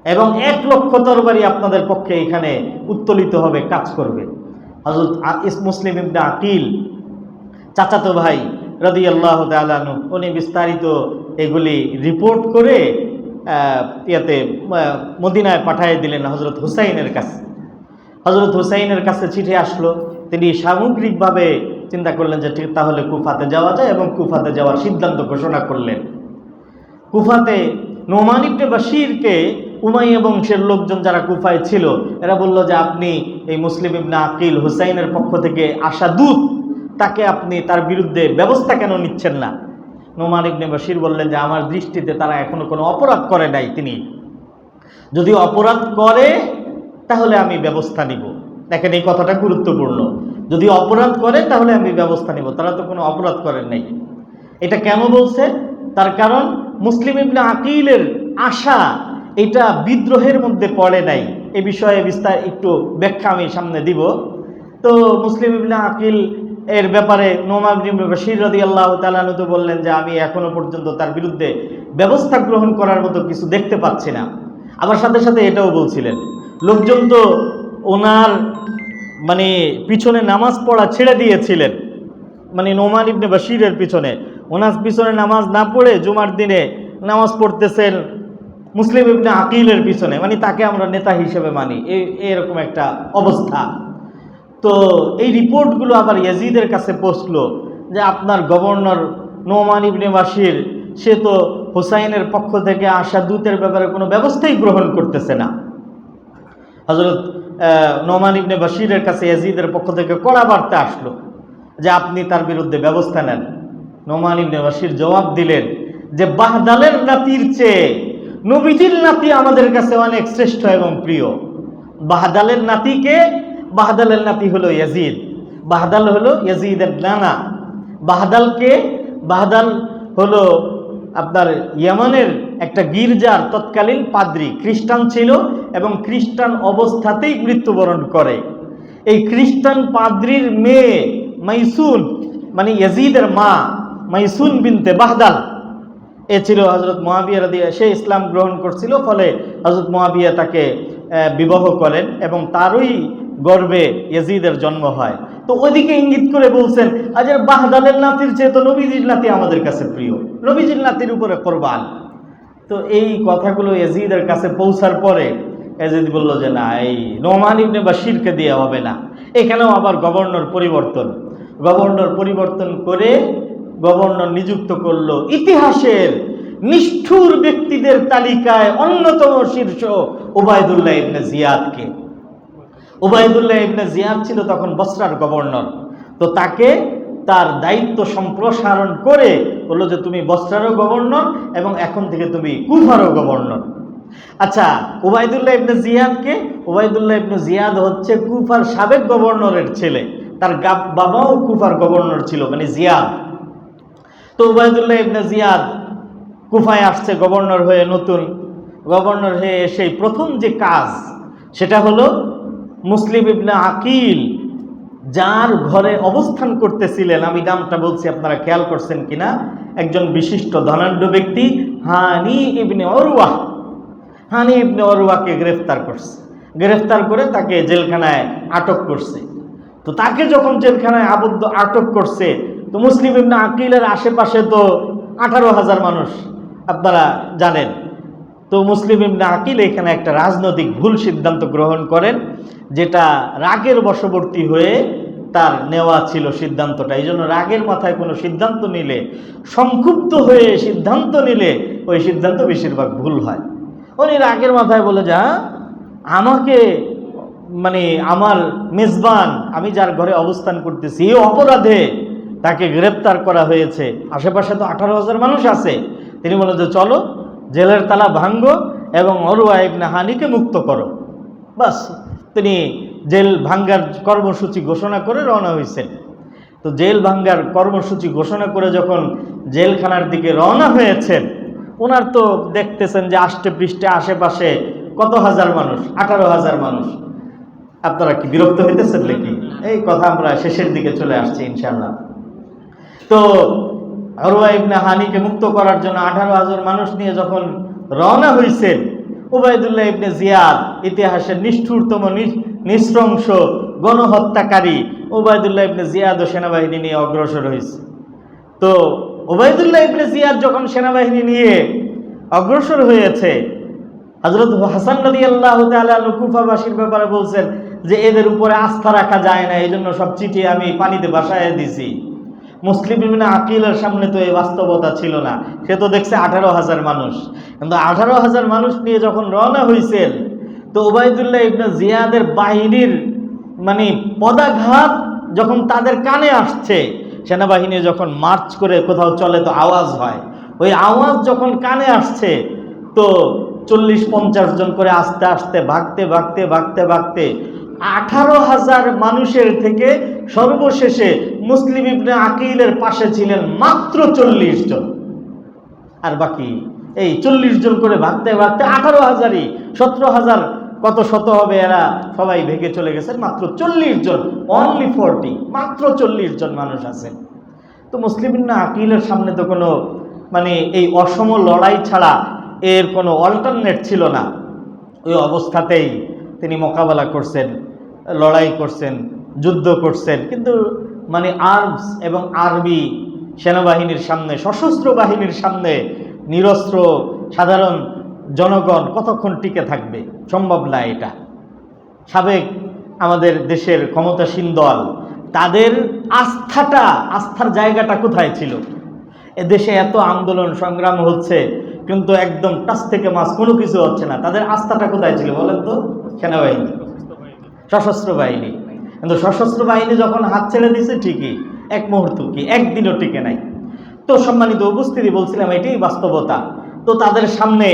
এবং 1 লক্ষ তরবারি আপনাদের পক্ষে এখানে উত্তোলিত হবে, কাজ করবে। হযরত মুসলিম ইবনে আকিল চাচাতো ভাই রাদিয়াল্লাহু তাআলা আনহু উনি বিস্তারিত এগুলি রিপোর্ট করে মদিনায় পাঠিয়ে দিলেন হযরত হুসাইনের কাছে। হযরত হুসাইনের কাছে চিঠি আসলো। তিনি সামগ্রিকভাবে চিন্তা করলেন যে ঠিক তাহলে কুফাতে যাওয়া যায় এবং কুফাতে যাওয়ার সিদ্ধান্ত ঘোষণা করলেন। কুফাতে নু'মান ইবনে বশিরকে উমাইয়া বংশের লোকজন যারা কুফায় ছিল এরা বলল যে আপনি এই মুসলিম ইবনে আকিল হুসাইনের পক্ষ থেকে আসা দূত, তাকে আপনি তার বিরুদ্ধে ব্যবস্থা কেন নিচ্ছেন না? নু'মান ইবনে বশির বললেন যে আমার দৃষ্টিতে তারা এখনো কোনো অপরাধ করে নাই, তিনি যদি অপরাধ করে তাহলে আমি ব্যবস্থা নিব। দেখেন এই কথাটা গুরুত্বপূর্ণ, যদি অপরাধ করে তাহলে আমি ব্যবস্থা নিব, তারা তো কোনো অপরাধ করেন নাই। এটা কেন বলছে? তার কারণ মুসলিম ইবনে আকিলের আশা এটা বিদ্রোহের মধ্যে পড়ে নাই। এ বিষয়ে বিস্তার একটু ব্যাখ্যা আমি সামনে দিব। তো মুসলিম ইবনে আকিল এর ব্যাপারে নু'মান ইবনে বশির রাদিয়াল্লাহু তাআলা আনহু বললেন যে আমি এখনো পর্যন্ত তার বিরুদ্ধে ব্যবস্থা গ্রহণ করার মতো কিছু দেখতে পাচ্ছি না। আবার সাথে সাথে এটাও বলছিলেন লোকজন তো ওনার পিছনে নামাজ পড়া ছেড়ে দিয়েছিলেন, নু'মান ইবনে বশিরের পিছনে, ওনার পিছনে নামাজ না পড়ে জুমার দিনে নামাজ পড়তেছেন মুসলিম ইবনে আকিলের পিছনে, তাকে আমরা নেতা হিসেবে মানি, এরকম একটা অবস্থা। তো এই রিপোর্টগুলো আবার ইয়াজিদের কাছে পৌঁছলো যে আপনার গভর্নর নু'মান ইবনে বশির সে তো হুসাইনের পক্ষ থেকে আসা দূতের ব্যাপারে কোনো ব্যবস্থাই গ্রহণ করতেছে না। হযরত নু'মান ইবনে বশিরের কাছে ইয়াজিদের পক্ষ থেকে কড়া বার্তা আসলো যে আপনি তার বিরুদ্ধে ব্যবস্থা নেন। নু'মান ইবনে বশির জবাব দিলেন যে বাহদালের নাতির চেয়ে নবীজির নাতি আমাদের কাছে অনেক শ্রেষ্ঠ এবং প্রিয়। বাহদালের নাতিকে, বাহদালের নাতি হলো ইয়াজিদ, বাহদাল হলো ইয়াজিদের নানা। বাহদাল হলো আপনার ইয়ামানের একটা গির্জার তৎকালীন পাদ্রী, খ্রিস্টান ছিল এবং খ্রিস্টান অবস্থাতেই মৃত্যুবরণ করে। এই খ্রিস্টান পাদ্রীর মেয়ে মাইসুন, ইয়াজিদের মা মাইসুন বিনতে বাহদাল, এ ছিল হযরত মুআবিয়া রাদিয়াল্লাহু, সে ইসলাম গ্রহণ করছিল, ফলে হযরত মুআবিয়া তাকে বিবাহ করেন এবং তারই গর্ভে ইয়াজিদের জন্ম হয়। তো ওইদিকে ইঙ্গিত করে বলছেন আজ বাহদালের নাতির চেয়ে তো নবীজির নাতি আমাদের কাছে প্রিয়, নবীজির নাতির উপরে কোরবান। তো এই কথাগুলো ইয়াজিদের কাছে পৌঁছার পরে ইয়াজিদ বলল যে না, এই নু'মান ইবনে বশিরকে দিয়ে হবে না। এখানেও আবার গভর্নর পরিবর্তন করে গভর্নর নিযুক্ত করলো। ইতিহাসের নিষ্ঠুর ব্যক্তিদের তালিকায় অন্যতম শীর্ষ উবাইদুল্লাহ ইবনে জিয়াদকে। উবাইদুল্লাহ ইবনে জিয়াদ ছিল তখন বসরার গভর্নর। তো তাকে তার দায়িত্ব সম্প্রসারণ করে বললো যে তুমি বসরারও গভর্নর এবং এখন থেকে তুমি কুফারও গভর্নর। আচ্ছা, উবাইদুল্লাহ ইবনে জিয়াদকে, উবাইদুল্লাহ ইবনে জিয়াদ হচ্ছে কুফার সাবেক গভর্নরের ছেলে, তার বাবাও কুফার গভর্নর ছিল, মানে জিয়াদ। তো উবাইদুল্লাহ ইবনে জিয়াদ কুফায় আসছে গভর্নর হয়ে, নতুন গভর্নর হয়ে সেই প্রথম যে কাজ সেটা হলো মুসলিম ইবনে আকিল যার ঘরে অবস্থান করতেছিলেন, আমি নামটা বলছি আপনারা খেয়াল করছেন কিনা, একজন বিশিষ্ট ধনাঢ্য ব্যক্তি হানি ইবনে উরওয়া। হানি ইবনে উরওয়াকে গ্রেফতার করছে, গ্রেফতার করে তাকে জেলখানায় আটক করছে। তো তাকে যখন জেলখানায় আটক করছে, তো মুসলিম ইবনে আকিলের আশেপাশে তো 18,000 মানুষ আপনারা জানেন। তো মুসলিম ইবনে আকিল এখানে একটা রাজনৈতিক ভুল সিদ্ধান্ত গ্রহণ করেন, যেটা রাগের বশবর্তী হয়ে তার নেওয়া ছিল সিদ্ধান্তটা। এই জন্য রাগের মাথায় কোনো সিদ্ধান্ত নিলে, সংক্ষুব্ধ হয়ে সিদ্ধান্ত নিলে ওই সিদ্ধান্ত বেশিরভাগ ভুল হয়। উনি রাগের মাথায় বলে যা আমাকে, মানে আমার মেজবান, আমি যার ঘরে অবস্থান করতেছি, এই অপরাধে তাকে গ্রেপ্তার করা হয়েছে, আশেপাশে তো 18,000 মানুষ আছে। তিনি বলেন যে চলো জেলের তালা ভাঙ্গো এবং উরওয়া ইবনে হানিকে মুক্ত করো। বাস, তিনি জেল ভাঙ্গার কর্মসূচি ঘোষণা করে রওনা হয়েছেন। তো জেল ভাঙ্গার কর্মসূচি ঘোষণা করে যখন জেলখানার দিকে রওনা হয়েছেন, ওনার তো দেখতেছেন যে আষ্টে পৃষ্ঠে আশেপাশে কত হাজার মানুষ, 18,000 মানুষ। আপনারা কি বিরক্ত হইতেছেন নাকি? এই কথা আমরা শেষের দিকে চলে আসছি ইনশাআল্লাহ। তো উরওয়া ইবনে হানিকে মুক্ত করার জন্য 18,000 মানুষ নিয়ে যখন রওনা হয়েছেন, উবাইদুল্লাহ ইবনে জিয়াদ, ইতিহাসের নিষ্ঠুরতম নৃশংস গণহত্যাকারী উবাইদুল্লাহ ইবনে জিয়াদ ও সেনাবাহিনী নিয়ে অগ্রসর হয়েছে। তো উবাইদুল্লাহ ইবনে জিয়াদ যখন সেনাবাহিনী নিয়ে অগ্রসর হয়েছে, হযরত হাসান রাদিয়াল্লাহু তাআলা কুফাবাসীর ব্যাপারে বলছেন যে এদের উপরে আস্থা রাখা যায় না, এই জন্য সব চিঠি আমি পানিতে ভাসায় দিছি। মুসলিম ইবনে আকিলের সামনে তো এই বাস্তবতা ছিল না, সে তো দেখছে 18,000 মানুষ। কিন্তু 18,000 মানুষ নিয়ে যখন রওনা হয়েছেন, তো উবাইদুল্লাহ ইবনে জিয়াদের বাহিনীর মানে পদাঘাত যখন তাদের কানে আসছে, সেনাবাহিনী যখন মার্চ করে কোথাও চলে তো আওয়াজ হয়, ওই আওয়াজ যখন কানে আসছে, তো 40-50 জন করে আস্তে আস্তে ভাগতে ভাগতে ভাগতে ভাগতে 18,000 মানুষের থেকে সর্বশেষে মুসলিম ইবনে আকিলের পাশে ছিলেন মাত্র 40 জন। আর বাকি এই 40 জন করে ভাগতে ভাগতে 18,000ই 17,000 কত শত হবে, এরা সবাই ভেগে চলে গেছেন। মাত্র 40 জন, অনলি 40, মাত্র 40 জন মানুষ আছেন। তো মুসলিম ইবনে আকিলের সামনে তো কোনো মানে এই অসম লড়াই ছাড়া এর কোনো অল্টারনেট ছিল না। ওই অবস্থাতেই তিনি মোকাবেলা করছেন, লড়াই করছেন, যুদ্ধ করছেন। কিন্তু মানে আর্মস এবং আর্মি সেনাবাহিনীর সামনে, সশস্ত্র বাহিনীর সামনে নিরস্ত্র সাধারণ জনগণ কতক্ষণ টিকে থাকবে? সম্ভব না এটা। সাবেক আমাদের দেশের ক্ষমতাসীন দল, তাদের আস্থার জায়গাটা কোথায় ছিল? এ দেশে এত আন্দোলন সংগ্রাম হচ্ছে, কিন্তু একদম টাচ থেকে মাছ কোনো কিছু হচ্ছে না। তাদের আস্থাটা কোথায় ছিল বলেন তো? সেনাবাহিনী, সশস্ত্র বাহিনী। কিন্তু সশস্ত্র বাহিনী যখন হাত ছেড়ে দিছে, ঠিকই এক মুহূর্ত কি একদিনও টিকে নাই। তো সম্মানিত উপস্থিতি, বলছিলাম এটাই বাস্তবতা। তো তাদের সামনে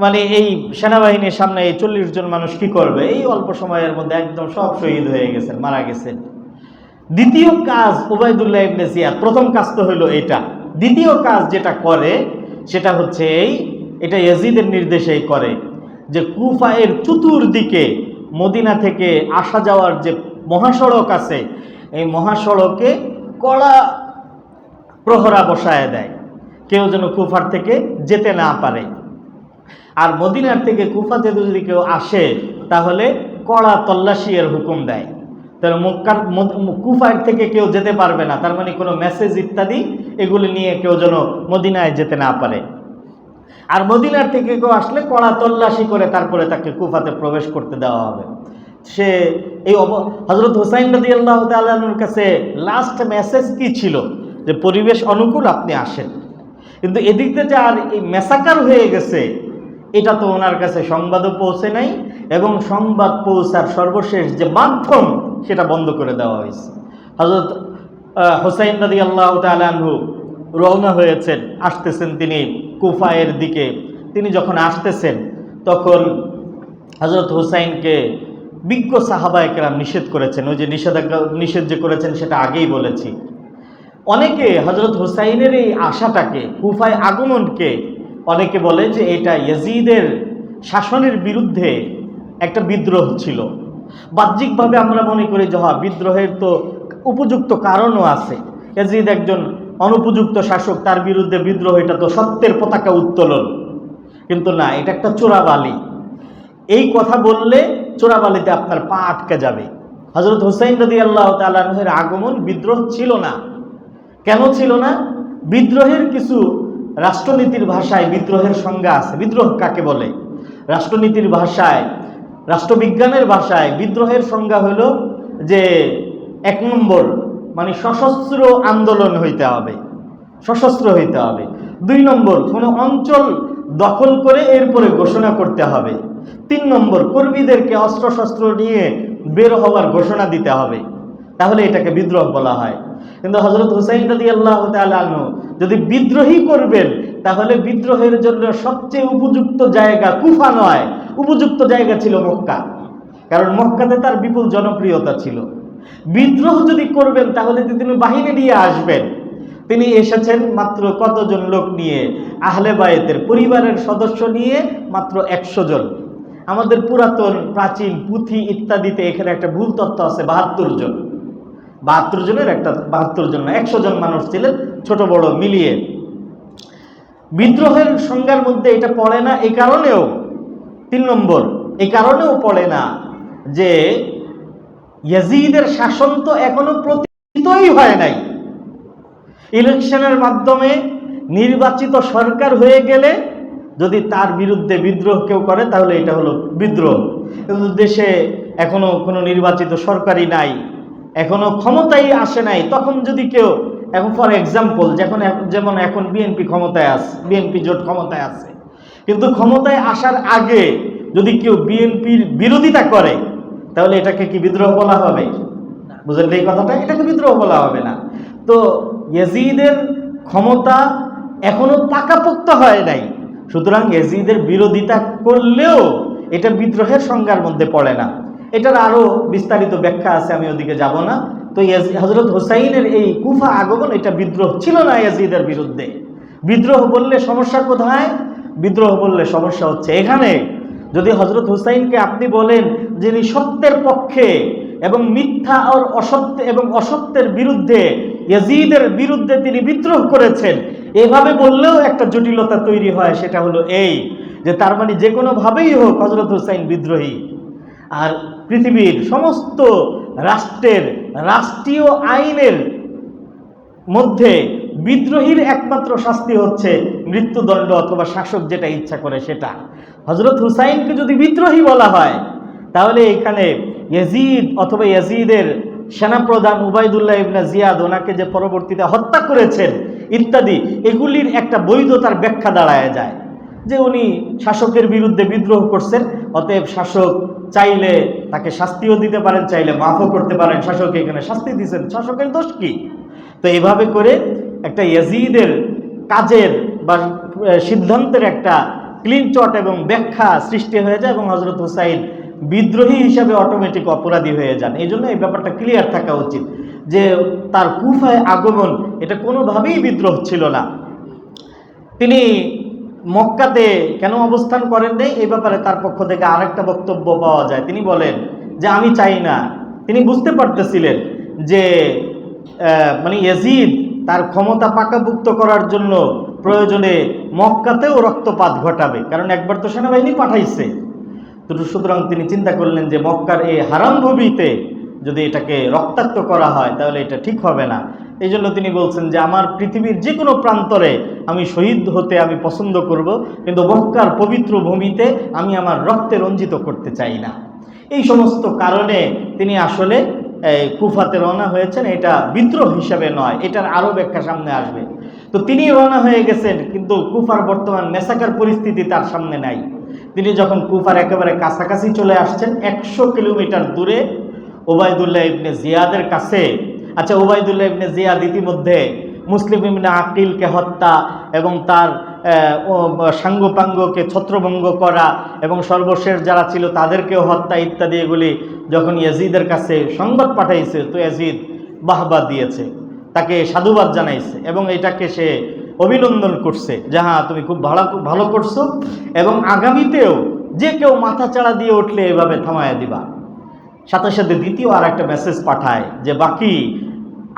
মানে এই সেনাবাহিনীর সামনে এই 40 জন মানুষ কি করবে? এই অল্প সময়ের মধ্যে একদম সব শহীদ হয়ে গেছেন, মারা গেছেন। দ্বিতীয় কাজ উবাইদুল্লাহ ইবনে জিয়াদ, প্রথম কাজ তো হলো এটা। দ্বিতীয় কাজ যেটা করে সেটা হচ্ছে এটা ইয়াজিদের নির্দেশেই করে, যে কুফায়ের চতুর্দিকে মদিনা থেকে আসা যাওয়ার যে মহাসড়ক আছে, এই মহাসড়কে কড়া প্রহরা বসায় দেয়, কেউ যেন কুফার থেকে যেতে না পারে। আর মদিনার থেকে কুফাতে যদি কেউ আসে, তাহলে কড়া তল্লাশি এর হুকুম দেয়। তাহলে কুফার থেকে কেউ যেতে পারবে না, তার মানে কোনো মেসেজ ইত্যাদি এগুলি নিয়ে কেউ যেন মদিনায় যেতে না পারে। আর মদিনার থেকে কেউ আসলে কড়া তল্লাশি করে তারপরে তাকে কুফাতে প্রবেশ করতে দেওয়া হবে। সে এই হযরত হুসাইন রাদিয়াল্লাহু তাআলা আনহুর কাছে লাস্ট মেসেজ কি ছিল? যে পরিবেশ অনুকূল আপনি আসেন। কিন্তু এদিক থেকে আর এই মেসাকার হয়ে গেছে, এটা তো ওনার কাছে সংবাদও পৌঁছে নাই, এবং সংবাদ পৌঁছার সর্বশেষ যে মাধ্যম সেটা বন্ধ করে দেওয়া হয়েছে। হযরত হুসাইন রাদিয়াল্লাহু তাআলা আনহু রওনা হয়েছেন, আসতেছেন তিনি কুফায়ের দিকে। তিনি যখন আসতেছেন তখন হযরত হুসাইনকে বিজ্ঞ সাহাবায়ে কেরাম নিষেধ করেছেন। ওই যে নিষেধ যে করেছেন সেটা আগেই বলেছি। অনেকে হযরত হুসাইনের এই আশাটাকে, কুফায় আগমনকে অনেকে বলে যে এটা ইয়াজিদের শাসনের বিরুদ্ধে একটা বিদ্রোহ ছিল। বাহ্যিকভাবে আমরা মনে করি যে বিদ্রোহের তো উপযুক্ত কারণও আছে। ইয়াজিদ একজন অনুপযুক্ত শাসক, তার বিরুদ্ধে বিদ্রোহ, এটা তো সত্যের পতাকা উত্তোলন। কিন্তু না, এটা একটা চোরাবালি। এই কথা বললে চোরাবালিতে আপনার পা আটকে যাবে। হযরত হুসাইন রাদিয়াল্লাহু তাআলা আনহুর আগমন বিদ্রোহ ছিল না। কেন ছিল না? বিদ্রোহের কিছু রাষ্ট্রনীতির ভাষায় বিদ্রোহের সংজ্ঞা আছে। বিদ্রোহ কাকে বলে? রাষ্ট্রনীতির ভাষায়, রাষ্ট্রবিজ্ঞানের ভাষায় বিদ্রোহের সংজ্ঞা হলো যে 1 নম্বর মানে সশস্ত্র আন্দোলন হইতে হবে, সশস্ত্র হইতে হবে। 2 নম্বর কোনো অঞ্চল দখল করে এরপরে ঘোষণা করতে হবে। 3 নম্বর কর্মীদেরকে অস্ত্রশস্ত্র নিয়ে বের হওয়ার ঘোষণা দিতে হবে, তাহলে এটাকে বিদ্রোহ বলা হয়। কিন্তু হযরত হুসাইন রাদিয়াল্লাহু তাআলা আনহু যদি বিদ্রোহী করবেন, তাহলে বিদ্রোহের জন্য সবচেয়ে উপযুক্ত জায়গা কুফা নয়, উপযুক্ত জায়গা ছিল মক্কা। কারণ মক্কাতে তার বিপুল জনপ্রিয়তা ছিল। বিদ্রোহ যদি করবেন তাহলে তিনি বাহিনী নিয়ে আসবেন। তিনি এসেছেন মাত্র কতজন লোক নিয়ে? আহলে বায়েতের পরিবারের সদস্য নিয়ে মাত্র 100 জন। আমাদের পুরাতন প্রাচীন পুঁথি ইত্যাদিতে এখানে একটা ভুল তথ্য আছে, 72 জন। 72 জনের একটা 72 জন না, 100 জন মানুষ ছিলেন, ছোট বড় মিলিয়ে। বিদ্রোহের সংজ্ঞার মধ্যে এটা পড়ে না এই কারণেও, 3 নম্বর এই কারণেও পড়ে না যে ইয়াজিদের শাসন তো এখনো প্রতিষ্ঠিতই হয় নাই। ইলেকশনের মাধ্যমে নির্বাচিত সরকার হয়ে গেলে যদি তার বিরুদ্ধে বিদ্রোহ কেউ করে তাহলে এটা হলো বিদ্রোহ। কিন্তু দেশে এখনো কোনো নির্বাচিত সরকারই নাই, এখনো ক্ষমতায় আসে নাই। তখন যদি কেউ, এখন ফর এক্সাম্পল যেমন এখন বিএনপি ক্ষমতায় আছে, বিএনপি জোট ক্ষমতায় আছে, কিন্তু ক্ষমতায় আসার আগে যদি কেউ বিএনপির বিরোধিতা করে তাহলে এটাকে কি বিদ্রোহ বলা হবে? বুঝলেন এই কথাটা? এটাকে বিদ্রোহ বলা হবে না। তো ইয়াজিদের ক্ষমতা এখনো পাকাপোক্ত হয় নাই, সুতরাং ইয়াজিদের বিরোধিতা করলেও এটা বিদ্রোহের সংজ্ঞার মধ্যে পড়ে না। এটার আরো বিস্তারিত ব্যাখ্যা আছে, আমি ওদিকে যাব না। তো হযরত হুসাইনের এই কুফা আগমন এটা বিদ্রোহ ছিল না ইয়াজিদের বিরুদ্ধে। বিদ্রোহ বললে সমস্যা কোথায়? বিদ্রোহ বললে সমস্যা হচ্ছে এখানে, যদি হযরত হুসাইনকে আপনি বলেন যিনি সত্যের পক্ষে এবং মিথ্যা আর অসত্য এবং অসত্যের বিরুদ্ধে, ইয়াজিদের বিরুদ্ধে তিনি বিদ্রোহ করেছেন, এভাবে বললেও একটা জটিলতা তৈরি হয়। সেটা হলো এই যে তার মানে যে কোনোভাবেই হোক হযরত হুসাইন বিদ্রোহী। আর পৃথিবীর সমস্ত রাষ্ট্রের রাষ্ট্রীয় আইনের মধ্যে বিদ্রোহীর একমাত্র শাস্তি হচ্ছে মৃত্যুদণ্ড অথবা শাসক যেটা ইচ্ছা করে সেটা। হযরত হুসাইনকে যদি বিদ্রোহী বলা হয় তাহলে এখানে ইয়াজিদ অথবা ইয়াজিদের সেনাপ্রধান উবাইদুল্লাহ ইবনে জিয়াদ ওনাকে যে পরবর্তীতে হত্যা করেছেন ইত্যাদি, এগুলির একটা বৈধতার ব্যাখ্যা দাঁড়ায় যায় যে উনি শাসকের বিরুদ্ধে বিদ্রোহ করছেন, অতএব শাসক চাইলে তাকে শাস্তিও দিতে পারেন, চাইলে মাফও করতে পারেন। শাসক এখানে শাস্তি দিয়েছেন, শাসকের দোষ কি? তো এইভাবে করে একটা ইয়াজিদের কাজের বা সিদ্ধান্তের একটা ক্লিন চট এবং ব্যাখ্যা সৃষ্টি হয়ে যায় এবং হযরত হুসাইন বিদ্রোহী হিসাবে অটোমেটিক অপরাধী হয়ে যান। এই জন্য এই ব্যাপারটা ক্লিয়ার থাকা উচিত যে তার কুফায় আগমন এটা কোনোভাবেই বিদ্রোহ ছিল না। তিনি মক্কাতে কেন অবস্থান করেন নাই, এই ব্যাপারে তার পক্ষ থেকে আরেকটা বক্তব্য পাওয়া যায়। তিনি বলেন যে আমি চাই না। তিনি বুঝতে পারতেছিলেন যে মানে ইয়াজিদ তার ক্ষমতা পাকাপোক্ত করার জন্য প্রয়োজনে মক্কাতেও রক্তপাত ঘটাবে, কারণ একবার তো সেনাবাহিনী পাঠাইছে। তো সুতরাং তিনি চিন্তা করলেন যে মক্কার এই হারাম ভূমিতে যদি এটাকে রক্তাক্ত করা হয় তাহলে এটা ঠিক হবে না। এই জন্য তিনি বলছেন যে আমার পৃথিবীর যে কোনো প্রান্তরে আমি শহীদ হতে আমি পছন্দ করব, কিন্তু মক্কার পবিত্র ভূমিতে আমি আমার রক্তে রঞ্জিত করতে চাই না। এই সমস্ত কারণে তিনি আসলে কুফাতে রওনা হয়েছেন, এটা বিদ্রোহ হিসাবে নয়, এটার আরও ব্যাখ্যা সামনে আসবে। তো তিনি রওনা হয়ে গেছেন, কিন্তু কুফার বর্তমান মেসাকার পরিস্থিতি তার সামনে নাই। তিনি যখন কুফার একেবারে কাছাকাছি চলে আসছেন, 100 কিলোমিটার দূরে ওবায়দুল্লাহ ইবনে জিয়াদের কাছে। আচ্ছা, ওবায়দুল্লাহ ইবনে জিয়াদ ইতিমধ্যে মুসলিম ইবনে আকিলকে হত্যা এবং তার সাঙ্গপাঙ্গকে ছত্রভঙ্গ করা এবং সর্বশেষ যারা ছিল তাদেরকেও হত্যা ইত্যাদি এগুলি যখন ইয়াজিদের কাছে সংবাদ পাঠাইছে, তো ইয়াজিদ বাহবা দিয়েছে, তাকে সাধুবাদ জানাইছে এবং এটাকে সে অভিনন্দন করছে যে হ্যাঁ, তুমি খুব ভালো করছো এবং আগামীতেও যে কেউ মাথা চাড়া দিয়ে উঠলে এভাবে থামায়া দিবা। সাথে সাথে দ্বিতীয় আর একটা মেসেজ পাঠায় যে বাকি